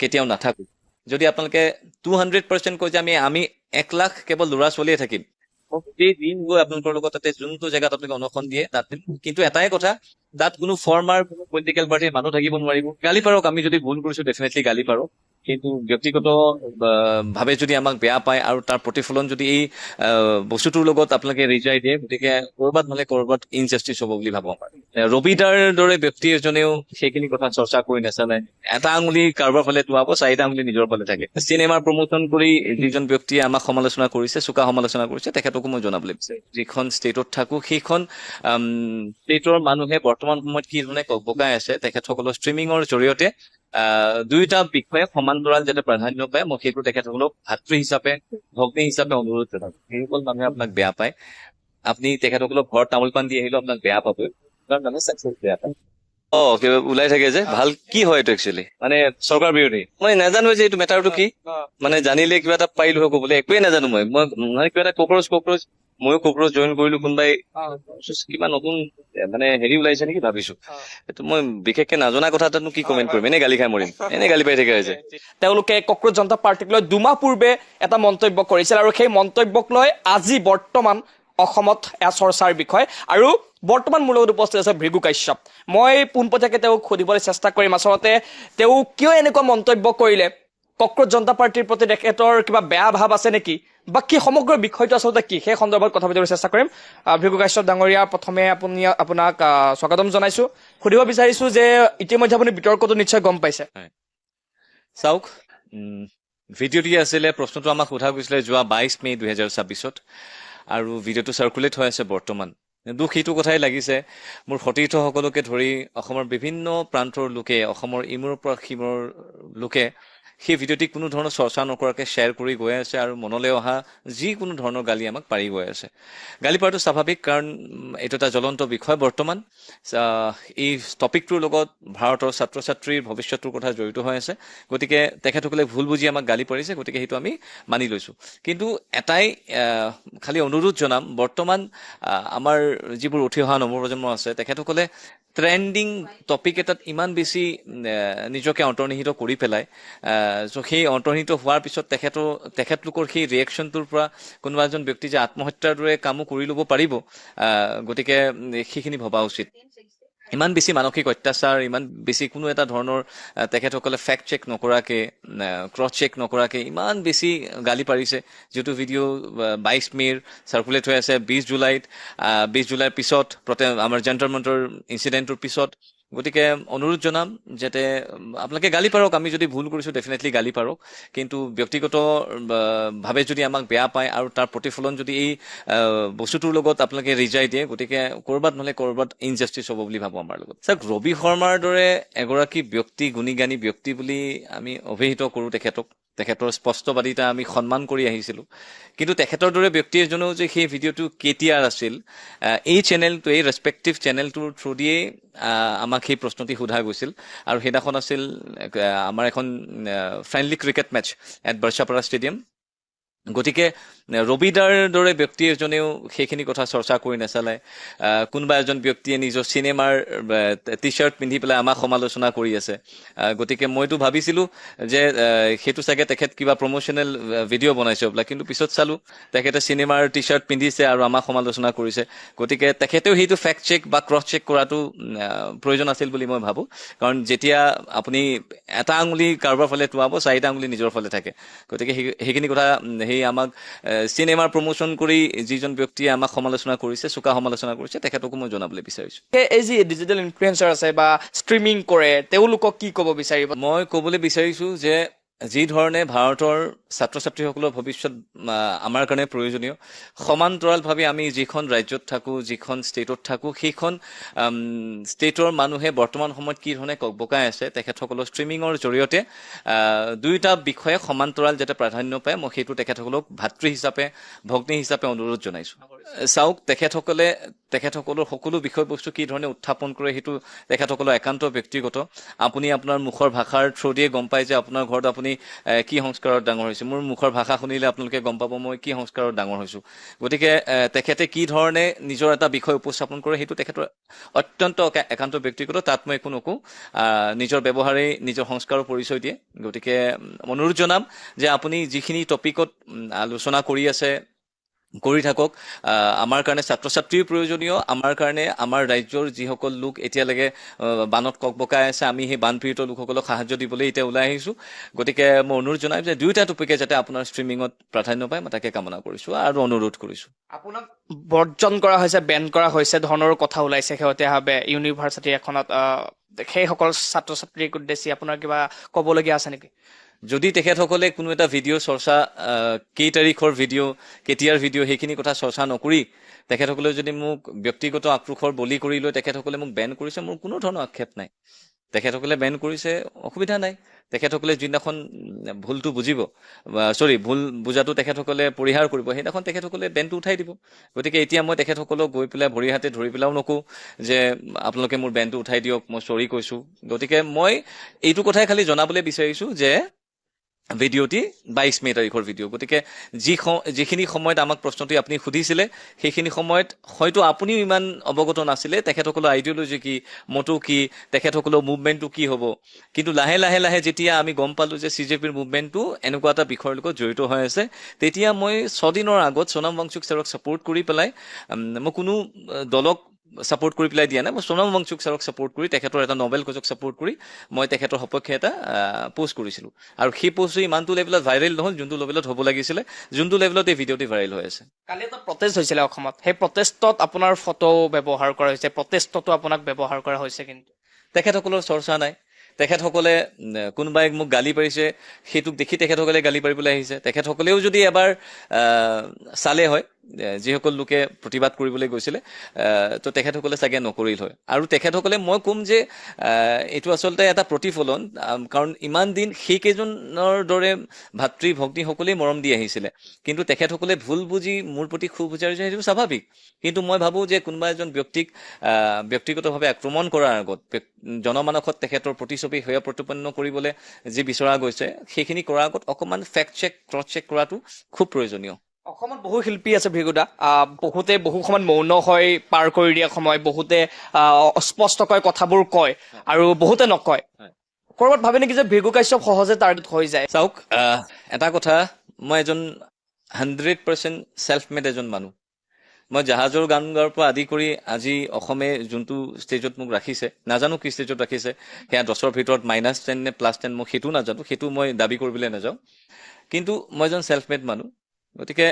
কেতিয়াও নাথাকো। যদি আপোনালোকে 200% কৈ যে আমি 1 লাখ কেৱল ল'ৰা ছোৱালীয়ে থাকিম, গোটেই দিন গৈ আপোনালোকৰ লগত তাতে যোনটো জেগাত আপোনালোকে অনশন দিয়ে তাত, কিন্তু এটাই কথা, তাত কোনো ফৰ্মাৰ পলিটিকেল পাৰ্টিৰ মানুহ থাকিব নোৱাৰিব। গালি পাৰক, আমি যদি ভুল কৰিছো ডেফিনেটলি গালি পাৰক, কিন্তু ব্যক্তিগত ভাৱে যদি আমাক বেয়া পায় আৰু তাৰ প্ৰতিফলন যদি এই বস্তুটোৰ লগত আপোনালোকে ৰিজাই দিয়ে, গতিকে কৰবাত নহলে কৰবাত ইনজাষ্টিচ হ'ব বুলি ভাবো। ৰবিদাৰ দৰে ব্যক্তি এজনেও সেইখিনি কথা চৰ্চা কৰি নাচালে, এটা আঙুলি কাৰোবাৰ ফালে টোৱাব, 4টা আঙুলি নিজৰ ফালে থাকে। চিনেমাৰ প্ৰমোচন কৰি যিজন ব্যক্তিয়ে আমাক সমালোচনা কৰিছে, চোকা সমালোচনা কৰিছে, তেখেতকো মই জনাবলৈ বিচাৰিম, যিখন ষ্টেটত থাকো সেইখন ষ্টেটৰ মানুহে বৰ্তমান সময়ত কি ধৰণে বকাই আছে, তেখেতসকলৰ ষ্ট্ৰিমিঙৰ জৰিয়তে দুয়োটা বিষয়ে সমান্তৰাল যাতে প্ৰাধান্য পায়, মই সেইটো তেখেতসকলক ভাতৃ হিচাপে, ভগ্নী হিচাপে অনুৰোধ জনাম। সেইসকল মানুহে আপোনাক বেয়া পায়, আপুনি তেখেতসকলক ঘৰত তামোল পাণ দি আহিলেও আপোনাক বেয়া পাব, কিবা ওলাই থাকে যে ভাল কি হয় এইটো একচুৱেলি মানে চৰকাৰ বিৰোধী মই নাজানো যে এইটো মেটাৰটো কি মানে জানিলে কিবা এটা পাৰিলো হয় ক'বলৈ একোৱে নাজানো মই মানে কিবা এটা কক্ৰচ ময়ো কক্ৰচ জইন কৰিলো কোনোবাই কিবা নতুন মানে হেৰি ওলাইছে নেকি ভাবিছো এইটো মই বিশেষকে নাজনা কথা এটানো কি কমেণ্ট কৰিম এনে গালি খাই মৰিম এনে গালি পাই থাকে হৈছে তেওঁলোকে কক্ৰচ জনতা পাৰ্টিক লৈ 2 মাহ পূৰ্বে এটা মন্তব্য কৰিছিল আৰু সেই মন্তব্যক লৈ আজি বৰ্তমান অসমত এয়া চৰ্চাৰ বিষয় আৰু বৰ্তমান মোৰ লগত উপস্থিত আছে ভৃগু কাশ্যপ মই পোনপটীয়াকৈ তেওঁক সুধিবলৈ চেষ্টা কৰিম আচলতে তেওঁ কিয় এনেকুৱা মন্তব্য কৰিলে কক্ৰচ জনতা পাৰ্টিৰ প্ৰতি তেখেতৰ কিবা বেয়া ভাৱ আছে নেকি বা কি সমগ্ৰ বিষয়টো আচলতে কি সেই সন্দৰ্ভত কথা পাতিবলৈ চেষ্টা কৰিম ভৃগু কাশ্যপ ডাঙৰীয়া প্ৰথমে আপোনাক স্বাগতম জনাইছো সুধিব বিচাৰিছো যে ইতিমধ্যে আপুনি বিতৰ্কটো নিশ্চয় গম পাইছে চাওক ভিডিঅ'টি আছিলে প্ৰশ্নটো আমাক সোধা গৈছিলে যোৱা 22 মে 2026 আৰু ভিডিঅ'টো চাৰ্কুলেট হৈ আছে বৰ্তমান দুখ এইটো কথাই লাগিছে মোৰ সতীৰ্থসকলকে ধৰি অসমৰ বিভিন্ন প্ৰান্তৰ লোকে অসমৰ ইমূৰৰ পৰা সিমূৰৰ লোকে সেই ভিডিঅ'টি কোনো ধৰণৰ চৰ্চা নকৰাকৈ শ্বেয়াৰ কৰি গৈ আছে আৰু মনলৈ অহা যিকোনো ধৰণৰ গালি আমাক পাৰি গৈ আছে গালি পৰাটো স্বাভাৱিক কাৰণ এইটো এটা জ্বলন্ত বিষয় বৰ্তমান এই টপিকটোৰ লগত ভাৰতৰ ছাত্ৰ ছাত্ৰীৰ ভৱিষ্যতৰ কথা জড়িত হৈ আছে গতিকে তেখেতসকলে ভুল বুজি আমাক গালি পাৰিছে গতিকে সেইটো আমি মানি লৈছোঁ কিন্তু এটাই খালি অনুৰোধ জনাম বৰ্তমান আমাৰ যিবোৰ উঠি অহা নৱপ্ৰজন্ম আছে তেখেতসকলে ট্ৰেণ্ডিং টপিক এটাত ইমান বেছি নিজকে অন্তৰ্নিহিত কৰি পেলাই সেই অন্তৰ্নিহিত হোৱাৰ পিছত তেখেতলোকৰ সেই ৰিয়েকশ্যনটোৰ পৰা কোনোবা এজন ব্যক্তি যে আত্মহত্যাৰ দৰে কামো কৰি ল'ব পাৰিব গতিকে সেইখিনি ভবা উচিত ইমান বেছি মানসিক অত্যাচাৰ ইমান বেছি কোনো এটা ধৰণৰ তেখেতসকলে ফেক্ট চেক নকৰাকৈ ক্ৰছ চেক নকৰাকৈ ইমান বেছি গালি পাৰিছে যিটো ভিডিঅ' 22 মেৰ চাৰ্কুলেট হৈ আছে 20 জুলাইৰ পিছত আমাৰ জন্তৰ মন্তৰ ইনচিডেণ্টটোৰ পিছত গতিকে অনুৰোধ জনাম যাতে আপোনালোকে গালি পাৰক আমি যদি ভুল কৰিছোঁ ডেফিনেটলি গালি পাৰক কিন্তু ব্যক্তিগত ভাৱে যদি আমাক বেয়া পায় আৰু তাৰ প্ৰতিফলন যদি এই বস্তুটোৰ লগত আপোনালোকে ৰিজাই দিয়ে গতিকে ক'ৰবাত নহ'লে ক'ৰবাত ইনজাষ্টিচ হ'ব বুলি ভাবোঁ আমাৰ লগত চাওক ৰবি শৰ্মাৰ দৰে এগৰাকী ব্যক্তি গুণীজ্ঞানী ব্যক্তি বুলি আমি অভিহিত কৰোঁ তেখেতৰ স্পষ্টবাদিতা আমি সন্মান কৰি আহিছিলোঁ কিন্তু তেখেতৰ দৰে ব্যক্তি এজনেও যে সেই ভিডিঅ'টো কেতিয়াৰ আছিল এই চেনেলটো এই ৰেচপেক্টিভ চেনেলটোৰ থ্ৰু দিয়েই আমাক সেই প্ৰশ্নটি সোধা গৈছিল আৰু সেইদিনাখন আছিল আমাৰ এখন friendly cricket match at Barsapara stadium গতিকে ৰবিদাৰ দৰে ব্যক্তি এজনেও সেইখিনি কথা চৰ্চা কৰি নাচালে কোনোবা এজন ব্যক্তিয়ে নিজৰ চিনেমাৰ টি চাৰ্ট পিন্ধি পেলাই আমাক সমালোচনা কৰি আছে গতিকে মইতো ভাবিছিলোঁ যে সেইটো চাগে তেখেত কিবা প্ৰমোচনেল ভিডিঅ' বনাইছে বোলা কিন্তু পিছত চালোঁ তেখেতে চিনেমাৰ টি চাৰ্ট পিন্ধিছে আৰু আমাক সমালোচনা কৰিছে গতিকে তেখেতেও সেইটো ফেক্ট চেক বা ক্ৰছ চেক কৰাটো প্ৰয়োজন আছিল বুলি মই ভাবোঁ কাৰণ যেতিয়া আপুনি এটা আঙুলি কাৰোবাৰ ফালে টোৱাব 4টা আঙুলি নিজৰ ফালে থাকে গতিকে সেইখিনি কথা সেই আমাক চিনেমাৰ প্ৰমোচন কৰি যিজন ব্যক্তিয়ে আমাক সমালোচনা কৰিছে চোকা সমালোচনা কৰিছে তেখেতকো মই জনাবলৈ বিচাৰিছোঁ এই যি ডিজিটেল ইনফ্লুৱেঞ্চাৰ আছে বা ষ্ট্ৰিমিং কৰে তেওঁলোকক কি ক'ব বিচাৰিব মই ক'বলৈ বিচাৰিছোঁ যে যি ধৰণে ভাৰতৰ ছাত্ৰ ছাত্ৰীসকলৰ ভৱিষ্যত আমাৰ কাৰণে প্ৰয়োজনীয় সমান্তৰালভাৱে আমি যিখন ৰাজ্যত থাকোঁ যিখন ষ্টেটত থাকোঁ সেইখন ষ্টেটৰ মানুহে বৰ্তমান সময়ত কি ধৰণে ককবকাই আছে তেখেতসকলৰ ষ্ট্ৰিমিঙৰ জৰিয়তে দুয়োটা বিষয়ে সমান্তৰাল যাতে প্ৰাধান্য পায় মই সেইটো তেখেতসকলক ভাতৃ হিচাপে ভগ্নী হিচাপে অনুৰোধ জনাইছোঁ চাওক তেখেতসকলৰ সকলো বিষয়বস্তু কি ধৰণে উত্থাপন কৰে সেইটো তেখেতসকলৰ একান্ত ব্যক্তিগত আপুনি আপোনাৰ মুখৰ ভাষাৰ থ্ৰু দিয়ে গম পায় যে আপোনাৰ ঘৰত আপুনি কি সংস্কাৰত ডাঙৰ হৈছে মোৰ মুখৰ ভাষা শুনিলে আপোনালোকে গম পাব মই কি সংস্কাৰত ডাঙৰ হৈছোঁ গতিকে তেখেতে কি ধৰণে নিজৰ এটা বিষয় উপস্থাপন কৰে সেইটো তেখেতৰ অত্যন্ত একান্ত ব্যক্তিগত তাত মই একো নকওঁ নিজৰ ব্যৱহাৰেই নিজৰ সংস্কাৰৰ পৰিচয় দিয়ে গতিকে অনুৰোধ জনাম যে আপুনি যিখিনি টপিকত আলোচনা কৰি আছে কৰি থাকক আমাৰ কাৰণে ছাত্ৰ ছাত্ৰীৰ প্ৰয়োজনীয় আমাৰ কাৰণে আমাৰ ৰাজ্যৰ যিসকল লোক এতিয়ালৈকে বানত ককবকাই আছে আমি সেই বানপীড়িত লোকসকলক সাহায্য দিবলৈ এতিয়া ওলাই আহিছোঁ গতিকে মই অনুৰোধ জনাম যে দুয়োটা টপিকে যাতে আপোনাৰ ষ্ট্ৰিমিঙত প্ৰাধান্য পায় মই তাকে কামনা কৰিছোঁ আৰু অনুৰোধ কৰিছোঁ আপোনাক বৰ্জন কৰা হৈছে বেন কৰা হৈছে ধৰণৰ কথা ওলাইছে শেহতীয়াভাৱে ইউনিভাৰ্চিটি এখনত সেইসকল ছাত্ৰ ছাত্ৰীক উদ্দেশ্যি আপোনাৰ কিবা ক'বলগীয়া আছে নেকি যদি তেখেতসকলে কোনো এটা ভিডিঅ' চৰ্চা কেই তাৰিখৰ ভিডিঅ' কেতিয়াৰ ভিডিঅ' সেইখিনি কথা চৰ্চা নকৰি তেখেতসকলে যদি মোক ব্যক্তিগত আক্ৰোশৰ বলি কৰি লৈ তেখেতসকলে মোক বেন কৰিছে মোৰ কোনো ধৰণৰ আক্ষেপ নাই তেখেতসকলে বেন কৰিছে, অসুবিধা নাই। তেখেতসকলে যিদিনাখন ভুলটো বুজিব, ভুল বুজাটো তেখেতসকলে পৰিহাৰ কৰিব, সেইদিনাখন তেখেতসকলে বেনটো উঠাই দিব। গতিকে এতিয়া মই তেখেতসকলক গৈ পেলাই ভৰি হাতে ধৰি পেলাইও নকওঁ যে আপোনালোকে মোৰ বেনটো উঠাই দিয়ক, মই চৰি কৈছোঁ। গতিকে মই এইটো কথাই খালি জনাবলৈ বিচাৰিছোঁ যে ভিডিঅ'টি 22 মে' তাৰিখৰ ভিডিঅ'। গতিকে যিখিনি সময়ত আমাক প্ৰশ্নটি আপুনি সুধিছিলে, সেইখিনি সময়ত হয়তো আপুনিও ইমান অৱগত নাছিলে তেখেতসকলৰ আইডিঅ'লজি কি, মটো কি, তেখেতসকলৰ মুভমেণ্টটো কি হ'ব। কিন্তু লাহে লাহে যেতিয়া আমি গম পালোঁ যে CJPৰ মুভমেণ্টটো এনেকুৱা এটা বিষয়ৰ লগত জড়িত হৈ আছে, তেতিয়া মই 6 দিনৰ আগত সোণম ৱাংচুক ছাৰক ছাপোৰ্ট কৰি পেলাই, মই কোনো দলক ছাপোৰ্ট কৰি পেলাই দিয়া নাই, মই সোণম ৱাংচুক ছাৰক ছাপোৰ্ট কৰি, তেখেতৰ এটা নবেল কজক ছাপোৰ্ট কৰি মই তেখেতৰ সপক্ষে এটা পোষ্ট কৰিছিলোঁ। আৰু সেই পোষ্টটো ইমানটো লেভেলত ভাইৰেল নহ'ল যোনটো লেভেলত হ'ব লাগিছিলে, যোনটো লেভেলত এই ভিডিঅ'টি ভাইৰেল হৈ আছে। কালি এটা প্ৰটেষ্ট হৈছিলে অসমত, সেই প্ৰটেষ্টত আপোনাৰ ফটো ব্যৱহাৰ কৰা হৈছে, প্ৰটেষ্টতো আপোনাক ব্যৱহাৰ কৰা হৈছে, কিন্তু তেখেতসকলৰ চৰ্চা নাই। তেখেতসকলে কোনোবাই মোক গালি পাৰিছে, সেইটোক দেখি তেখেতসকলে গালি পাৰিবলৈ আহিছে। তেখেতসকলেও যদি এবাৰ চালে হয়, যিসকল লোকে প্ৰতিবাদ কৰিবলৈ গৈছিলে, তো তেখেতসকলে চাগে নকৰিল হয়। আৰু তেখেতসকলে মই ক'ম যে এইটো আচলতে এটা প্ৰতিফলন, কাৰণ ইমান দিন সেইকেইজনৰ দৰে ভাতৃ ভগ্নীসকলেই মৰম দি আহিছিলে, কিন্তু তেখেতসকলে ভুল বুজি মোৰ প্ৰতি ক্ষোভ বুজাইছে, সেইটো স্বাভাৱিক। কিন্তু মই ভাবোঁ যে কোনোবা এজন ব্যক্তিক ব্যক্তিগতভাৱে আক্ৰমণ কৰাৰ আগত, জনমানসত তেখেতৰ প্ৰতিচ্ছবি সেয়া প্ৰতিপন্ন কৰিবলৈ যি বিচৰা গৈছে, সেইখিনি কৰাৰ আগত অকণমান ফেক্ট চেক, ক্ৰছ চেক কৰাটো খুব প্ৰয়োজনীয়। অসমত বহু শিল্পী আছে ভৃগুদা, বহুতে বহু সময়ত মৌন হৈ পাৰ কৰি দিয়া সময়, বহুতে অস্পষ্টকৈ কথাবোৰ কয় আৰু বহুতে নকয়। ক'ৰবাত ভাবে নেকি যে ভৃগু কাশ্যপ সহজে টাৰ্গেট হৈ যায়? চাওক, এটা কথা, মই এজন 100% ছেল্ফ মেড এজন মানুহ। মই জাহাজৰ গান গোৱাৰ পৰা আদি কৰি আজি অসমে যোনটো ষ্টেজত মোক ৰাখিছে, নাজানো কি ষ্টেজত ৰাখিছে, সেয়া 10ৰ ভিতৰত -10 নে +10 মই সেইটো নাজানো, সেইটো মই দাবী কৰিবলৈ নাযাওঁ। কিন্তু মই এজন ছেল্ফ মেড মানুহ, গতিকে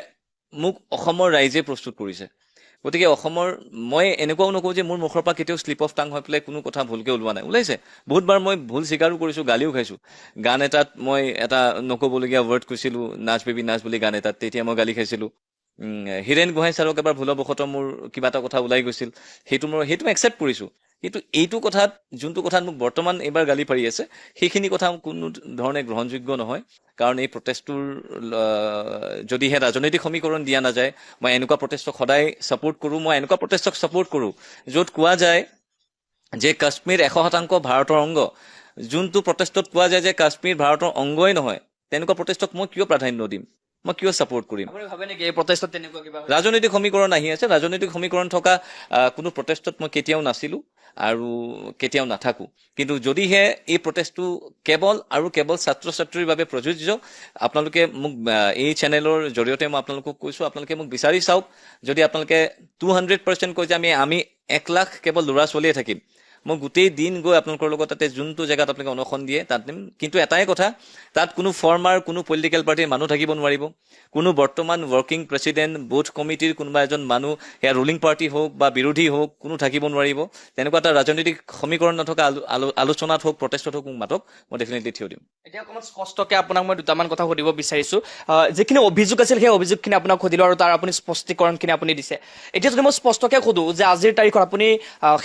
মোক অসমৰ ৰাইজে প্ৰস্তুত কৰিছে। গতিকে মই এনেকুৱাও নকওঁ যে মোৰ মুখৰ পৰা কেতিয়াও শ্লিপ অফ টাং হৈ পেলাই কোনো কথা ভুলকৈ ওলোৱা নাই, ওলাইছে। বহুতবাৰ মই ভুল স্বীকাৰো কৰিছোঁ, গালিও খাইছোঁ। গান এটাত মই এটা নক'বলগীয়া ৱৰ্ড কৈছিলোঁ, নাচ বেবী নাচ বুলি গান এটাত, তেতিয়া মই গালি খাইছিলোঁ। হীৰেণ গোহাঁই ছাৰক এবাৰ ভুলবশতঃ মোৰ কিবা এটা কথা ওলাই গৈছিল, সেইটো একচেপ্ট কৰিছোঁ। কিন্তু এইটো কথাত, যোনটো কথাত মোক বৰ্তমান এইবাৰ গালি পাৰি আছে, সেইখিনি কথা কোনো ধৰণে গ্ৰহণযোগ্য নহয়। কাৰণ এই প্ৰটেষ্টটোৰ যদিহে ৰাজনৈতিক সমীকৰণ দিয়া নাযায়, মই এনেকুৱা প্ৰটেষ্টক সদায় ছাপোৰ্ট কৰোঁ। মই এনেকুৱা প্ৰটেষ্টক ছাপোৰ্ট কৰোঁ য'ত কোৱা যায় যে কাশ্মীৰ 100% ভাৰতৰ অংগ। যোনটো প্ৰটেষ্টত কোৱা যায় যে কাশ্মীৰ ভাৰতৰ অংগই নহয়, তেনেকুৱা প্ৰটেষ্টক মই কিয় প্ৰাধান্য দিম, মই কিয় ছাপোৰ্ট কৰিম? আপুনি ভাবে নেকি এই প্ৰটেষ্টত তেনেকুৱা কিবা? ৰাজনৈতিক সমীকৰণ আহি আছে, ৰাজনৈতিক সমীকৰণ থকা কোনো প্ৰটেষ্টত মই কেতিয়াও নাছিলোঁ আৰু কেতিয়াও নাথাকোঁ। কিন্তু যদিহে এই প্ৰটেষ্টটো কেৱল ছাত্ৰ ছাত্ৰীৰ বাবে প্ৰযোজ্য, আপোনালোকে মোক এই চেনেলৰ জৰিয়তে মই আপোনালোকক কৈছোঁ, আপোনালোকে মোক বিচাৰি চাওক। যদি আপোনালোকে 200% কৈ যে আমি 1 লাখ কেৱল ল'ৰা ছোৱালীয়ে থাকিম, মই গোটেই দিন গৈ আপোনালোকৰ লগত তাতে যোনটো জেগাত আপোনালোকে অনশন দিয়ে তাত দিম। কিন্তু এটাই কথা, তাত কোনো ফৰ্মাৰ, কোনো পলিটিকেল পাৰ্টিৰ মানুহ থাকিব নোৱাৰিব, কোনো বৰ্তমান ৱৰ্কিং প্ৰেচিডেণ্ট, বুথ কমিটিৰ কোনোবা এজন মানুহ, সেয়া ৰুলিং পাৰ্টি হওক বা বিৰোধী হওক, কোনো থাকিব নোৱাৰিব। তেনেকুৱা এটা ৰাজনৈতিক সমীকৰণ নথকা আলোচনাত হওক, প্ৰটেষ্টত হওক, মোক মাতক, মই ডেফিনেটলি থিয় দিম। এতিয়া অকণমান স্পষ্টকৈ আপোনাক মই দুটামান কথা সুধিব বিচাৰিছোঁ। যিখিনি অভিযোগ আছিল সেই অভিযোগখিনি আপোনাক সুধিলোঁ আৰু তাৰ আপুনি স্পষ্টীকৰণখিনি আপুনি দিছে। এতিয়া যদি মই স্পষ্টকৈ সোধোঁ যে আজিৰ তাৰিখত আপুনি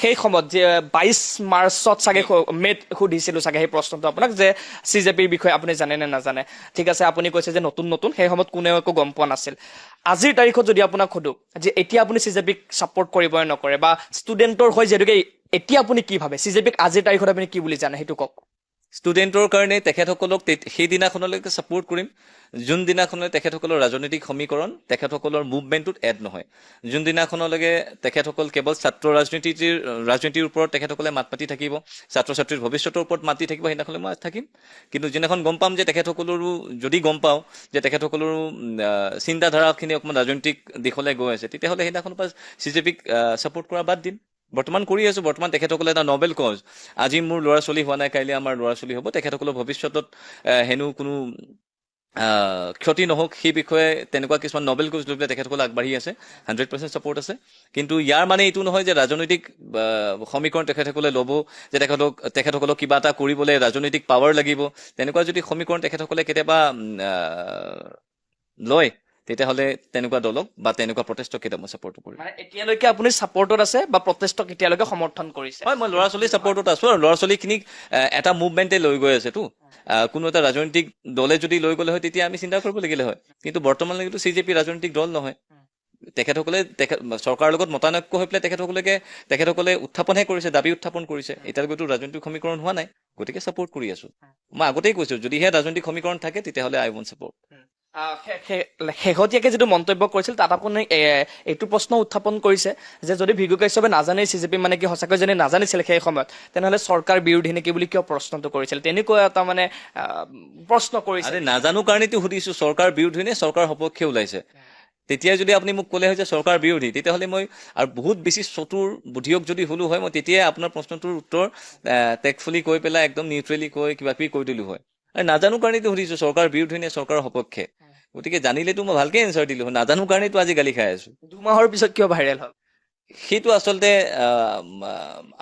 সেই সময়ত যে 22 মাৰ্চত চাগে মে'ত সুধিছিলোঁ চাগে সেই প্ৰশ্নটো আপোনাক যে CJPৰ বিষয়ে আপুনি জানে নে নাজানে। ঠিক আছে, আপুনি কৈছে যে নতুন সেই সময়ত কোনেও একো গম পোৱা নাছিল। আজিৰ তাৰিখত যদি আপোনাক সোধোঁ যে এতিয়া আপুনি CJPক ছাপোৰ্ট কৰিব নকৰে, বা ষ্টুডেণ্টৰ হয় যিহেতুকে, এতিয়া আপুনি কি ভাবে CJPক আজিৰ তাৰিখত আপুনি কি বুলি জানে সেইটো কওক। ষ্টুডেণ্টৰ কাৰণে তেখেতসকলক সেইদিনাখনলৈকে ছাপোৰ্ট কৰিম যোনদিনাখনলৈ তেখেতসকলৰ ৰাজনৈতিক সমীকৰণ তেখেতসকলৰ মুভমেণ্টটোত এড নহয়। যোনদিনাখনলৈকে তেখেতসকল কেৱল ছাত্ৰ ৰাজনীতিৰ ওপৰত তেখেতসকলে মাত মাতি থাকিব, ছাত্ৰ ছাত্ৰীৰ ভৱিষ্যতৰ ওপৰত মাতি থাকিব, সেইদিনাখনলৈ মই থাকিম। কিন্তু যিদিনাখন গম পাম যে তেখেতসকলৰো, যদি গম পাওঁ যে তেখেতসকলৰো চিন্তাধাৰাখিনি অকণমান ৰাজনৈতিক দিশলৈ গৈ আছে, তেতিয়াহ'লে সেইদিনাখনৰ পৰা CJPক ছাপোৰ্ট কৰা বাদ দিম। বৰ্তমান কৰি আছোঁ। বৰ্তমান তেখেতসকলে এটা নবেল কজ, আজি মোৰ ল'ৰা ছোৱালী হোৱা নাই, কাইলৈ আমাৰ ল'ৰা ছোৱালী হ'ব, তেখেতসকলৰ ভৱিষ্যতত হেনো কোনো ক্ষতি নহওক সেই বিষয়ে তেনেকুৱা কিছুমান নবেল কজ লৈ পেলাই তেখেতসকলে আগবাঢ়ি আছে, 100% ছাপোৰ্ট আছে। কিন্তু ইয়াৰ মানে এইটো নহয় যে ৰাজনৈতিক সমীকৰণ তেখেতসকলে ল'ব, যে তেখেতসকলক কিবা এটা কৰিবলৈ ৰাজনৈতিক পাৱাৰ লাগিব। তেনেকুৱা যদি সমীকৰণ তেখেতসকলে কেতিয়াবা লয়, তেতিয়াহ'লে তেনেকুৱা দলক বা তেনেকুৱা প্ৰটেষ্টক কেতিয়া মই ছাপোৰ্ট কৰিম। মানে এতিয়ালৈকে আপুনি ছাপৰ্টত আছে বা প্ৰটেষ্টক এতিয়ালৈকে সমৰ্থন কৰিছে? হয়, মই ল'ৰা ছোৱালীৰ ছাপোৰ্টত আছো আৰু ল'ৰা ছোৱালীখিনিক এটা মুভমেণ্টে লৈ গৈ আছেতো। কোনো এটা ৰাজনৈতিক দলে যদি লৈ গ'লে হয় তেতিয়া আমি চিন্তা কৰিব লাগিলে হয়, কিন্তু বৰ্তমানলৈকেতো CJP ৰাজনৈতিক দল নহয়। তেখেতসকলে চৰকাৰৰ লগত মতানৈক্য হৈ পেলাই তেখেতসকলে উত্থাপনহে কৰিছে, দাবী উত্থাপন কৰিছে। এতিয়ালৈকেতো ৰাজনৈতিক সমীকৰণ হোৱা নাই, গতিকে ছাপোৰ্ট কৰি আছো। মই আগতেই কৈছো যদিহে ৰাজনৈতিক সমীকৰণ থাকে তেতিয়াহ'লে আই ৱন্ট ছাপোৰ্ট। শেহতীয়াকে যিটো মন্তব্য কৰিছিল তাত আপুনি এইটো প্ৰশ্ন উত্থাপন কৰিছে যে যদি ভিগু কাশ্যপে নাজানে CJP মানে কি সঁচাকৈ যদি নাজানিছিল সেই সময়ত তেনেহ'লে চৰকাৰ বিৰোধী নেকি বুলি কিয় প্ৰশ্নটো কৰিছিল, তেনেকুৱা এটা মানে প্ৰশ্ন কৰিছে। আৰে নাজানো কাৰণেতো সুধিছো, চৰকাৰ বিৰোধী নে চৰকাৰ সপক্ষে ওলাইছে। তেতিয়া যদি আপুনি মোক ক'লে হয় যে চৰকাৰ বিৰোধী, তেতিয়াহ'লে মই আৰু বহুত বেছি চতুৰ বুদ্ধিয়ক যদি হলো হয় মই তেতিয়াই আপোনাৰ প্ৰশ্নটোৰ উত্তৰ টেকফুলি কৈ পেলাই একদম নিউট্ৰেলি কৈ কিবা কিবি কৈ দিলো হয়। নাজানো কাৰণেতো সুধিছো চৰকাৰ বিৰোধী নে চৰকাৰৰ সপক্ষে, গতিকে জানিলেতো মই ভালকে এনচাৰ দিলো হয়। নাজানো কাৰণেতো আজি গালি খাই আছো। 2 মাহৰ পিছত কিয় ভাইৰেল হ'ল? সেইটো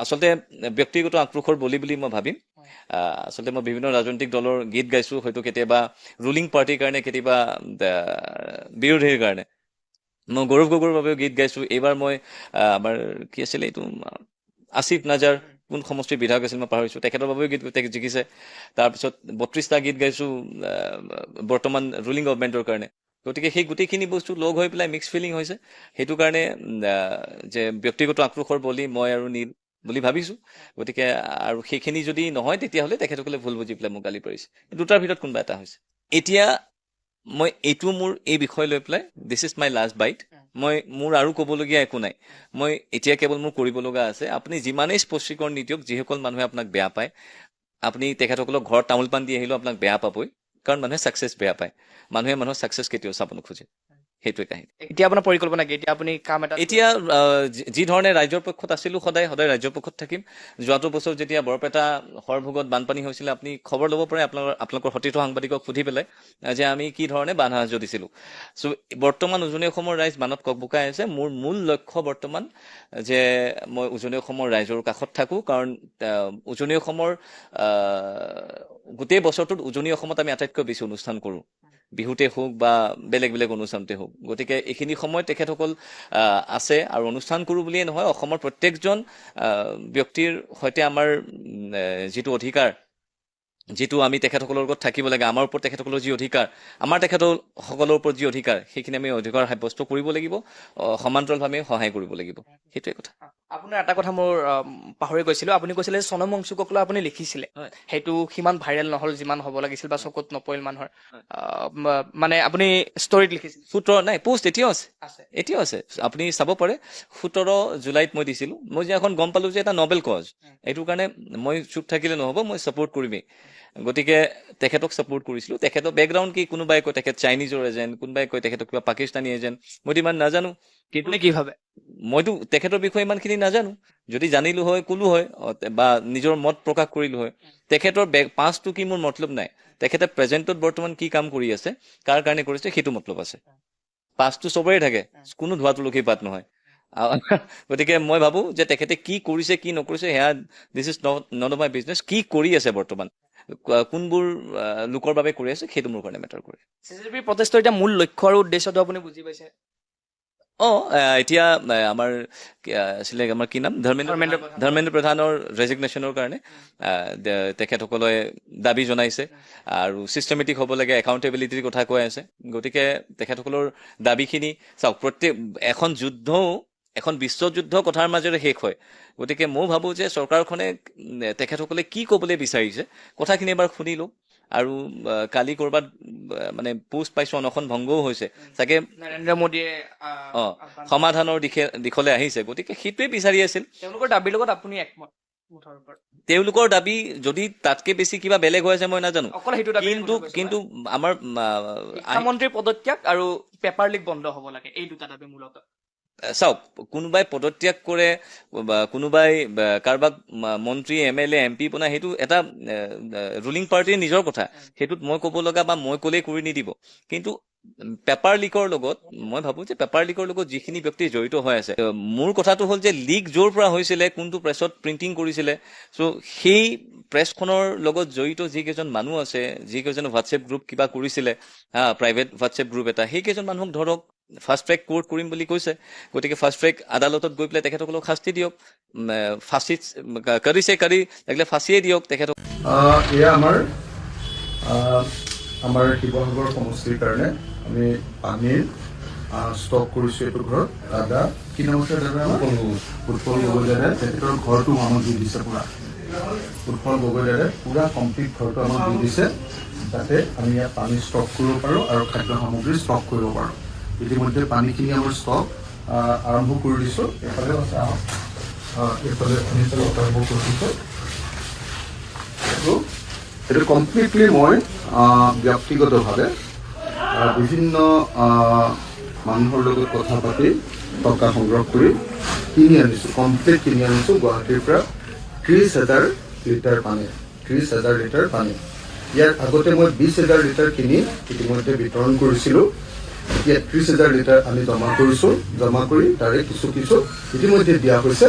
আচলতে ব্যক্তিগত আক্ৰোশৰ বলি বুলি মই ভাবিম। আচলতে মই বিভিন্ন ৰাজনৈতিক দলৰ গীত গাইছো, হয়তো কেতিয়াবা ৰুলিং পাৰ্টিৰ কাৰণে, কেতিয়াবা বিৰোধীৰ কাৰণে। মই গৌৰৱ গগৈৰ বাবেও গীত গাইছো। এইবাৰ মই আমাৰ কি আছিলে এইটো আসিফ নাজাৰ কোন সমষ্টিৰ বিধায়ক আছিল মই পাহৰিছো, তেখেতৰ বাবেও গীত জিকিছে। তাৰপিছত 32টা গীত গাইছো বৰ্তমান ৰুলিং গভৰ্ণমেণ্টৰ কাৰণে। গতিকে সেই গোটেইখিনি বস্তু লগ হৈ পেলাই মিক্স ফিলিং হৈছে। সেইটো কাৰণে যে ব্যক্তিগত আক্ৰোশৰ বলি মই আৰু নীল বুলি ভাবিছো। গতিকে আৰু সেইখিনি যদি নহয় তেতিয়াহ'লে তেখেতসকলে ভুল বুজি পেলাই মোক গালি পাৰিছে। দুটাৰ ভিতৰত কোনোবা এটা হৈছে। এতিয়া মই এই বিষয় লৈ পেলাই this is my last bite. মোৰ আৰু ক'বলগীয়া একো নাই। মই এতিয়া কেৱল মোৰ কৰিব লগা আছে, আপুনি যিমানেই স্পষ্টীকৰণ নিদিয়ক, যিসকল মানুহে আপোনাক বেয়া পায়, আপুনি তেখেতসকলক ঘৰত তামোল পাণ দি আহিলেও আপোনাক বেয়া পাবই, কাৰণ মানুহে ছাকচেছ বেয়া পায়। মানুহে মানুহৰ ছাকচেছ কেতিয়াও চাব নোখোজে। সেইটোৱে কাহিনী। এতিয়া আপোনাৰ পৰিকল্পনা কি? এতিয়া আপুনি কাম এটা এতিয়া যি ধৰণে ৰাজ্যৰ পক্ষত আছিলো সদায় ৰাজ্যৰ পক্ষত থাকিম। যোৱাটো বছৰ যেতিয়া বৰপেটা সৰভোগত বানপানী হৈছিলে আপুনি খবৰ ল'ব পাৰে আপোনালোকৰ সতীৰ্থ সাংবাদিকক সুধি পেলাই যে আমি কি ধৰণে বান সাহায্য দিছিলো। চ' বৰ্তমান উজনি অসমৰ ৰাইজ বানত ককবকাই আছে। মোৰ মূল লক্ষ্য বৰ্তমান যে মই উজনি অসমৰ ৰাইজৰ কাষত থাকো, কাৰণ উজনি অসমৰ গোটেই বছৰটোত উজনি অসমত আমি আটাইতকৈ বেছি অনুষ্ঠান কৰো, বিহুতে হওক বা বেলেগ অনুষ্ঠানতে হওক। গতিকে এইখিনি সময়ত তেখেতসকল আছে আৰু অনুষ্ঠান কৰোঁ বুলিয়ে নহয়, অসমৰ প্ৰত্যেকজন ব্যক্তিৰ সৈতে আমাৰ যিটো অধিকাৰ, যিটো আমি তেখেতসকলৰ লগত থাকিব লাগে, আমাৰ ওপৰত তেখেতসকলৰ যি অধিকাৰ, আমাৰ তেখেতসকলৰ ওপৰত যি অধিকাৰ, সেইখিনি আমি অধিকাৰ সাব্যস্ত কৰিব লাগিব, সমান্তৰালভাৱে সহায় কৰিব লাগিব। সেইটোৱে কথা। আপোনাৰ এটা কথা মোৰ পাহৰি গৈছিলো, আপুনি কৈছিলে সোণম ৱাংচুকক লৈ আপুনি লিখিছিলে, সেইটো সিমান ভাইৰেল নহল যিমান হ'ব লাগিছিল বা চকুত নপৰিল মানুহৰ। মানে আপুনি ষ্টৰীত লিখিছিল? 17 নাই, পোষ্ট এতিয়াও আছে, আপুনি চাব পাৰে। 17 জুলাইত মই দিছিলো। মই যে এখন গম পালো যে এটা নবেল কজ, এইটো কাৰণে মই চুপ থাকিলে নহ'ব, মই ছাপোৰ্ট কৰিমেই। গতিকে তেখেতক ছাপোৰ্ট কৰিছিলো। তেখেতৰ বেকগ্ৰাউণ্ড কি, কোনোবাই কয় তেখেত চাইনিজৰ এজেণ্ট, কোনোবাই কয় তেখেতক কিবা পাকিস্তানী এজেণ্ট, মইতো ইমান নাজানো। কিন্তু কি ভাবে? মইতো তেখেতৰ বিষয়ে ইমানখিনি নাজানো। যদি জানিলো হয় কলো হয় বা নিজৰ মত প্ৰকাশ কৰিলো হয়। তেখেতৰ পাছটো কি মোৰ মতলব নাই। তেখেতে প্ৰেজেণ্টত বৰ্তমান কি কাম কৰি আছে, কাৰ কাৰণে কৰিছে, সেইটো মতলব আছে। পাছটো চবৰে থাকে, কোনো ধোৱা তুলসী পাত নহয়। গতিকে মই ভাবো যে তেখেতে কি কৰিছে কি নকৰিছে সেয়া this is not of my business. কি কৰি আছে বৰ্তমান, কোনবোৰ লোকৰ বাবে কৰি আছে, সেইটো মোৰ কাৰণে মেটাৰ কৰে। CJPৰ প্ৰটেষ্টৰ এতিয়া মূল লক্ষ্য আৰু উদ্দেশ্যটো আপুনি বুজি পাইছে? এতিয়া আমাৰ আছিলে আমাৰ কি নাম, ধৰ্মেন্দ্ৰ প্ৰধানৰ ৰেজিগনেশ্যনৰ কাৰণে তেখেতসকলে দাবী জনাইছে আৰু চিষ্টেমেটিক হ'ব লাগে, একাউণ্টেবিলিটিৰ কথা কৈ আছে। গতিকে তেখেতসকলৰ দাবীখিনি চাওক, এখন বিশ্বযুদ্ধ কথাৰ মাজেৰে শেষ হয়। গতিকে মই ভাবো যে চৰকাৰখনে তেখেতসকলে কি ক'বলৈ বিচাৰিছে কথাখিনি এবাৰ শুনি লওক। আৰু কালি কৰবাত মানে পোষ্ট পাইছো অনশন ভংগও হৈছে, চাগে নৰেন্দ্ৰ মোদীয়ে সমাধানৰ দিশলৈ আহিছে। গতিকে সেইটোৱে বিচাৰি আছিল। তেওঁলোকৰ দাবীৰ লগত আপুনি একমত? তেওঁলোকৰ দাবী যদি তাতকে বেছি কিবা বেলেগ হৈ আছে মই নাজানো, অকল সেইটো দাবী। কিন্তু আমাৰ শিক্ষামন্ত্ৰীৰ পদত্যাগ আৰু পেপাৰ লিক বন্ধ হ'ব লাগে, এই দুটা দাবী মূলত। চাওক কোনোবাই পদত্যাগ কৰে বা কোনোবাই কাৰোবাক মন্ত্ৰী MLA MP বনায়, সেইটো এটা ৰুলিং পাৰ্টিৰ নিজৰ কথা, সেইটোত মই ক'ব লগা বা মই ক'লেই কৰি নিদিব। কিন্তু পেপাৰ লিকৰ লগত মই ভাবোঁ যে পেপাৰ লিকৰ লগত যিখিনি ব্যক্তি জড়িত হৈ আছে, মোৰ কথাটো হ'ল যে লিক য'ৰ পৰা হৈছিলে, কোনটো প্ৰেছত প্ৰিণ্টিং কৰিছিলে, চ' সেই প্ৰেছখনৰ লগত জড়িত যিকেইজন মানুহ আছে, যিকেইজন হোৱাটছএপ গ্ৰুপ কিবা কৰিছিলে, প্ৰাইভেট হোৱাটছএপ গ্ৰুপ এটা, সেইকেইজন মানুহক ধৰক ফাষ্ট ট্ৰেক কোৰ্ট কৰিম বুলি কৈছে, গতিকে ফাষ্ট ট্ৰেক আদালতত গৈ পেলাই তেখেতসকলক শাস্তি দিয়ক, ফাঁচি কৰিছে কৰি লাগিলে ফাঁচিয়ে দিয়ক তেখেতক। এয়া আমাৰ শিৱসাগৰ সমষ্টিৰ কাৰণে আমি পানীৰ ষ্টক কৰিছোঁ এইটো ঘৰত। দাদা কি নাম আছে দাদা? উৎপল গগৈ দাদাই তেখেতৰ ঘৰটো আমাক দি দিছে পুৰা। উৎপল গগৈ দাদাই পুৰা কমপ্লিট ঘৰটো আমাক দি দিছে, যাতে আমি ইয়াত পানী ষ্টক কৰিব পাৰোঁ আৰু খাদ্য সামগ্ৰী ষ্টক কৰিব পাৰোঁ। ইতিমধ্যে পানীখিনি আমাৰ ষ্টক আৰম্ভ কৰি দিছোঁ। এইফালে আছে এইফালে আৰম্ভ কৰি দিছোঁ। এইটো কমপ্লিটলি মই ব্যক্তিগতভাৱে বিভিন্ন মানুহৰ লগত কথা পাতি টকা সংগ্ৰহ কৰি কিনি আনিছোঁ, কমপ্লিট কিনি আনিছোঁ গুৱাহাটীৰ পৰা 30,000 লিটাৰ পানী, 30,000 লিটাৰ পানী। ইয়াৰ আগতে মই 20,000 লিটাৰ কিনি ইতিমধ্যে বিতৰণ কৰিছিলোঁ। এতিয়া 30,000 লিটাৰ আমি জমা কৰিছোঁ, জমা কৰি তাৰে কিছু ইতিমধ্যে দিয়া হৈছে।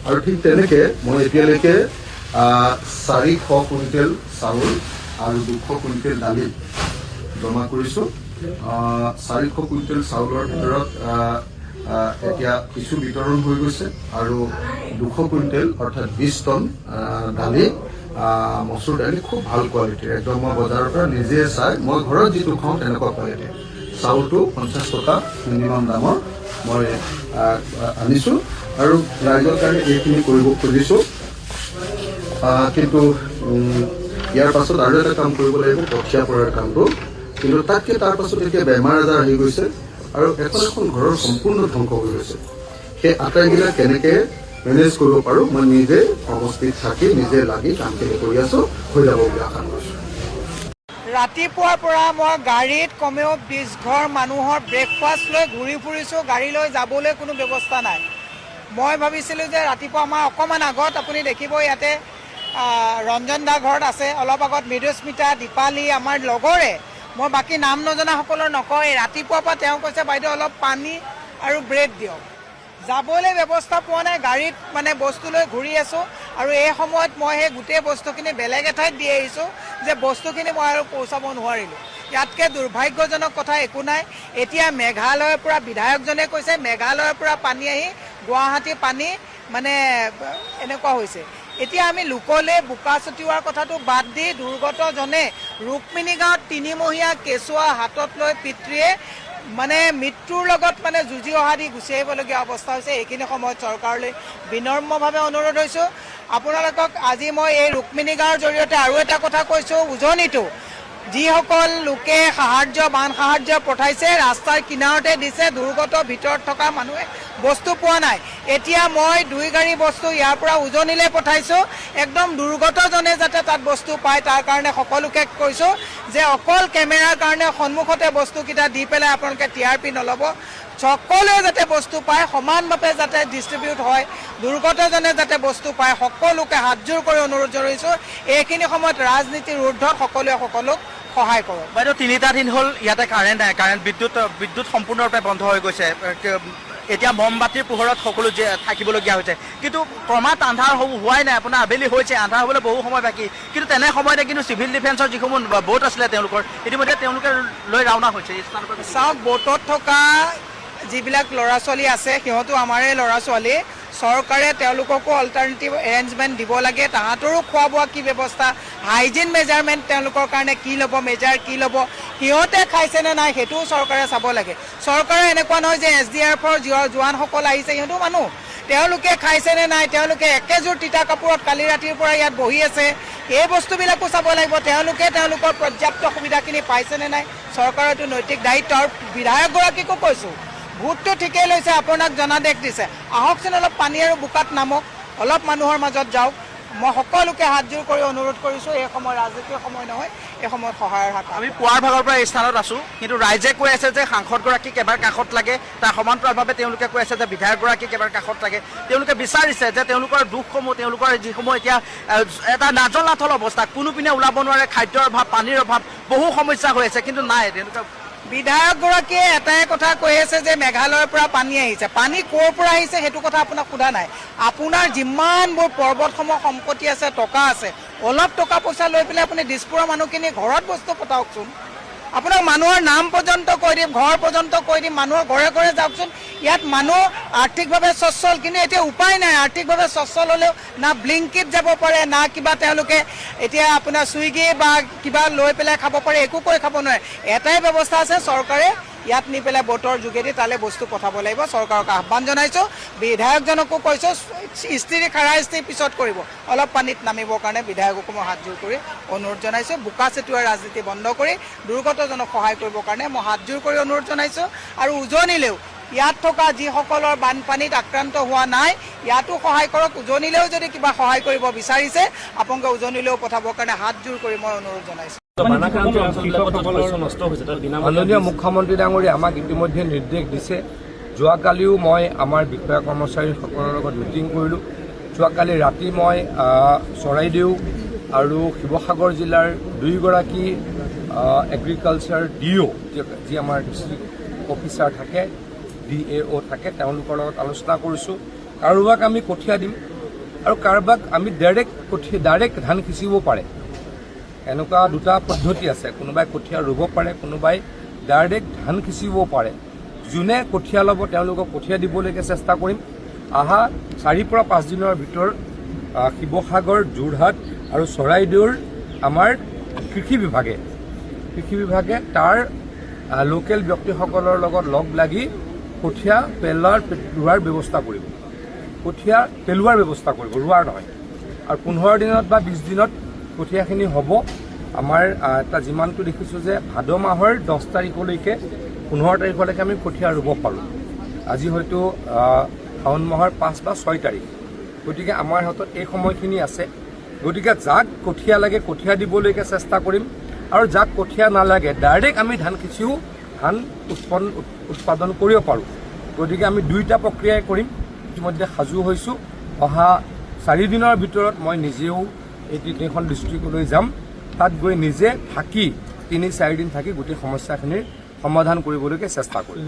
আৰু ঠিক তেনেকৈ মই এতিয়ালৈকে 400 কুইণ্টেল চাউল আৰু 200 কুইণ্টেল দালি জমা কৰিছোঁ। 400 কুইণ্টেল চাউলৰ ভিতৰত এতিয়া কিছু বিতৰণ হৈ গৈছে আৰু 200 কুইণ্টেল অৰ্থাৎ 20 টন দালি, মচুৰ দালি খুব ভাল কোৱালিটিৰ, একদম মই বজাৰৰ পৰা নিজে চাই মই ঘৰত যিটো খাওঁ তেনেকুৱা কোৱালিটিৰ। চাউলটো 50 টকা মিনিমাম দামৰ মই আনিছোঁ আৰু ৰাইজৰ কাৰণে এইখিনি কৰিব খুজিছোঁ। কিন্তু ইয়াৰ পাছত আৰু এটা কাম কৰিব লাগিব, কঠীয়া পৰাৰ কামটো। কিন্তু তাতকৈ তাৰ পাছত এতিয়া বেমাৰ আজাৰ আহি গৈছে আৰু এখন ঘৰৰ সম্পূৰ্ণ ধ্বংস হৈ গৈছে। সেই আটাইবিলাক কেনেকৈ মেনেজ কৰিব পাৰোঁ, মই নিজে সমষ্টিত থাকি নিজে লাগি কামখিনি কৰি আছোঁ, হৈ যাব বুলি আশা কৰিছোঁ। ৰাতিপুৱাৰ পৰা মই গাড়ীত কমেও 20 ঘৰ মানুহৰ ব্ৰেকফাষ্ট লৈ ঘূৰি ফুৰিছোঁ, গাড়ী লৈ যাবলৈ কোনো ব্যৱস্থা নাই। মই ভাবিছিলোঁ যে ৰাতিপুৱা আমাৰ অকণমান আগত আপুনি দেখিব ইয়াতে ৰঞ্জন দা ঘৰত আছে, অলপ আগত মৃদুস্মিতা, দীপালী আমাৰ লগৰে, মই বাকী নাম নজনাসকলৰ নকওঁ। ৰাতিপুৱাৰ পৰা তেওঁ কৈছে বাইদেউ অলপ পানী আৰু ব্ৰেড দিয়ক। যাবলৈ ব্যৱস্থা পোৱা নাই, গাড়ীত মানে বস্তু লৈ ঘূৰি আছোঁ। আৰু এই সময়ত মই সেই গোটেই বস্তুখিনি বেলেগ এঠাইত দি আহিছোঁ যে বস্তুখিনি মই আৰু পৌঁছাব নোৱাৰিলোঁ। ইয়াতকৈ দুৰ্ভাগ্যজনক কথা একো নাই। এতিয়া মেঘালয়ৰ পৰা বিধায়কজনে কৈছে মেঘালয়ৰ পৰা পানী আহি গুৱাহাটী পানী মানে এনেকুৱা হৈছে। এতিয়া আমি লোকলে বোকা ছটিওৱাৰ কথাটো বাদ দি দুৰ্গতজনে ৰুক্মিণী গাঁৱত 3মহীয়া কেঁচুৱা হাতত লৈ পিতৃয়ে মানে মৃত্যুৰ লগত মানে যুঁজি অহা দি গুচি আহিবলগীয়া অৱস্থা হৈছে। এইখিনি সময়ত চৰকাৰলৈ বিনম্ৰভাৱে অনুৰোধ হৈছোঁ আপোনালোকক। আজি মই এই ৰুক্মিণী গাঁৱৰ জৰিয়তে আৰু এটা কথা কৈছোঁ, উজনিটো যিসকল লোকে বান সাহাৰ্য পঠাইছে ৰাস্তাৰ কিনাৰতে দিছে, দুৰ্গত ভিতৰত থকা মানুহে বস্তু পোৱা নাই। এতিয়া মই 2 গাড়ী বস্তু ইয়াৰ পৰা উজনিলৈ পঠাইছোঁ, একদম দুৰ্গতজনে যাতে তাত বস্তু পায় তাৰ কাৰণে সকলোকে কৈছোঁ যে অকল কেমেৰাৰ কাৰণে সন্মুখতে বস্তুকেইটা দি পেলাই আপোনালোকে TRP নল'ব, সকলোৱে যাতে বস্তু পায়, সমানভাৱে যাতে ডিষ্ট্ৰিবিউট হয়, দুৰ্গতজনে যাতে বস্তু পায়, সকলোকে হাতযোৰ কৰি অনুৰোধ জনাইছোঁ। এইখিনি সময়ত ৰাজনীতিৰ ঊৰ্ধত সকলোৱে সকলোক সহায় কৰক। বাইদেউ 3টা দিন হ'ল ইয়াতে কাৰেণ্ট নাই, বিদ্যুৎ সম্পূৰ্ণৰূপে বন্ধ হৈ গৈছে। এতিয়া মমবাতিৰ পোহৰত সকলো থাকিবলগীয়া হৈছে, কিন্তু ক্ৰমাৎ আন্ধাৰ হোৱাই নাই। আপোনাৰ আবেলি হৈছে, আন্ধাৰ হ'বলৈ বহু সময় বাকী, কিন্তু তেনে সময়তে কিন্তু চিভিল ডিফেন্সৰ যিসমূহ বোট আছিলে তেওঁলোকৰ ইতিমধ্যে তেওঁলোকে লৈ ৰাওনা হৈছে। চাওক, বোটত থকা যিবিলাক ল'ৰা ছোৱালী আছে সিহঁতো আমাৰে ল'ৰা ছোৱালী। চৰকাৰে তেওঁলোককো অল্টাৰনেটিভ এৰেঞ্জমেণ্ট দিব লাগে। তাহাঁতৰো খোৱা বোৱা কি ব্যৱস্থা, হাইজিন মেজাৰমেণ্ট তেওঁলোকৰ কাৰণে কি ল'ব, মেজাৰ কি ল'ব, সিহঁতে খাইছেনে নাই সেইটোও চৰকাৰে চাব লাগে। চৰকাৰে এনেকুৱা নহয় যে SDRFৰ জোৱানসকল আহিছে সিহঁতো মানুহ, তেওঁলোকে খাইছেনে নাই, তেওঁলোকে একেযোৰ তিতা কাপোৰত কালি ৰাতিৰ পৰা ইয়াত বহি আছে, এই বস্তুবিলাকো চাব লাগিব। তেওঁলোকে তেওঁলোকৰ পৰ্যাপ্ত সুবিধাখিনি পাইছেনে নাই, চৰকাৰৰ এইটো নৈতিক দায়িত্ব। আৰু বিধায়কগৰাকীকো কৈছোঁ ভোটটো ঠিকেই লৈছে, আপোনাক জনাদেশ দিছে, আহকচোন অলপ পানী আৰু বোকাত নামক, অলপ মানুহৰ মাজত যাওক, মই সকলোকে হাতযোৰ কৰি অনুৰোধ কৰিছোঁ, এই সময় ৰাজনীতিৰ সময় নহয়, এই সময়ত সহায়ৰ হাত। আমি পুৱাৰ ভাগৰ পৰা এই স্থানত আছোঁ, কিন্তু ৰাইজে কৈ আছে যে সাংসদগৰাকীক এবাৰ কাষত লাগে, তাৰ সমান্তৰালভাৱে তেওঁলোকে কৈ আছে যে বিধায়কগৰাকীক এবাৰ কাষত লাগে। তেওঁলোকে বিচাৰিছে যে তেওঁলোকৰ দুখসমূহ, তেওঁলোকৰ যিসমূহ এতিয়া এটা নাজল নাথল অৱস্থা, কোনোপিনে ওলাব নোৱাৰে, খাদ্যৰ অভাৱ, পানীৰ অভাৱ, বহু সমস্যা হৈ আছে, কিন্তু নাই তেওঁলোকে। বিধায়কগৰাকীয়ে এটাই কথা কৈ আছে যে মেঘালয়ৰ পৰা পানী আহিছে। পানী ক'ৰ পৰা আহিছে সেইটো কথা আপোনাক সোধা নাই। আপোনাৰ যিমানবোৰ পৰ্বতসমূহ সম্পত্তি আছে, টকা আছে, অলপ টকা পইচা লৈ পেলাই আপুনি দিছপুৰৰ মানুহখিনি ঘৰত বস্তু পঠাওকচোন। আপোনাক মানুহৰ নাম পৰ্যন্ত কৈ দিম, ঘৰ পৰ্যন্ত কৈ দিম, মানুহৰ ঘৰে ঘৰে যাওকচোন। ইয়াত মানুহ আৰ্থিকভাৱে সচ্ছল, কিন্তু এতিয়া উপায় নাই। আৰ্থিকভাৱে সচ্ছল হ'লেও না ব্লিংকিট যাব পাৰে, না কিবা তেওঁলোকে এতিয়া আপোনাৰ চুইগি বা কিবা লৈ পেলাই খাব পাৰে, একো কৰি খাব নোৱাৰে। এটাই ব্যৱস্থা আছে, চৰকাৰে ইয়াত নি পেলাই বটৰ যোগেদি তালৈ বস্তু পঠাব লাগিব। চৰকাৰক আহ্বান জনাইছোঁ, বিধায়কজনকো কৈছোঁ ইস্ত্ৰি খাৰা ইস্ত্ৰি পিছত কৰিব, অলপ পানীত নামিবৰ কাৰণে বিধায়ককো মই হাতযোৰ কৰি অনুৰোধ জনাইছোঁ। বোকা চেতুৱা ৰাজনীতি বন্ধ কৰি দুৰ্গতজনক সহায় কৰিবৰ কাৰণে মই হাতযোৰ কৰি অনুৰোধ জনাইছোঁ। আৰু উজনিলেও ইয়াত থকা যিসকলৰ বানপানীত আক্ৰান্ত হোৱা নাই, ইয়াতো সহায় কৰক। উজনিলেও যদি কিবা সহায় কৰিব বিচাৰিছে, আপোনালোকে উজনিলেও পঠাবৰ কাৰণে হাতযোৰ কৰি মই অনুৰোধ জনাইছোঁ। মাননীয় মুখ্যমন্ত্ৰী ডাঙৰীয়া আমাক ইতিমধ্যে নিৰ্দেশ দিছে। যোৱাকালিও মই আমাৰ বিষয়া কৰ্মচাৰীসকলৰ লগত মিটিং কৰিলোঁ। যোৱাকালি ৰাতি মই চৰাইদেউ আৰু শিৱসাগৰ জিলাৰ 2গৰাকী এগ্ৰিকালচাৰ DO, যি আমাৰ ডিষ্ট্ৰিক্ট অফিচাৰ থাকে, DAO থাকে, তেওঁলোকৰ লগত আলোচনা কৰিছোঁ। কাৰোবাক আমি কঠীয়া দিম আৰু কাৰোবাক আমি ডাইৰেক্ট ধান সিঁচিব পাৰে। এনেকুৱা দুটা পদ্ধতি আছে, কোনোবাই কঠীয়া ৰুব পাৰে, কোনোবাই ডাইৰেক্ট ধান সিঁচিব পাৰে। যোনে কঠীয়া ল'ব তেওঁলোকক কঠীয়া দিবলৈকে চেষ্টা কৰিম। অহা 4 পৰা 5 দিনৰ ভিতৰত শিৱসাগৰ, যোৰহাট আৰু চৰাইদেউৰ আমাৰ কৃষি বিভাগে তাৰ লোকেল ব্যক্তিসকলৰ লগত লগ লাগি কঠীয়া পেলোৱাৰ ব্যৱস্থা কৰিব। ৰোৱাৰ নহয়। আৰু 15 দিনত বা 20 দিনত কঠীয়াখিনি হ'ব। আমাৰ এটা যিমানটো দেখিছোঁ যে ভাদ মাহৰ 10 তাৰিখলৈকে 15 তাৰিখলৈকে আমি কঠীয়া ৰুব পাৰোঁ। আজি হয়তো শাওণ মাহৰ 5 বা 6 তাৰিখ, গতিকে আমাৰ হাতত এই সময়খিনি আছে। গতিকে যাক কঠীয়া লাগে কঠীয়া দিবলৈকে চেষ্টা কৰিম, আৰু যাক কঠীয়া নালাগে ডাইৰেক্ট আমি ধান সিঁচিও ধান উৎপাদন কৰিব পাৰোঁ। গতিকে আমি দুইটা প্ৰক্ৰিয়াই কৰিম। ইতিমধ্যে সাজু হৈছোঁ। অহা 4 দিনৰ ভিতৰত মই নিজেও এই 3খন ডিষ্ট্ৰিক্টলৈ যাম। তাত গৈ নিজে থাকি 3-4 দিন থাকি গোটেই সমস্যাখিনিৰ সমাধান কৰিবলৈকে চেষ্টা কৰিম।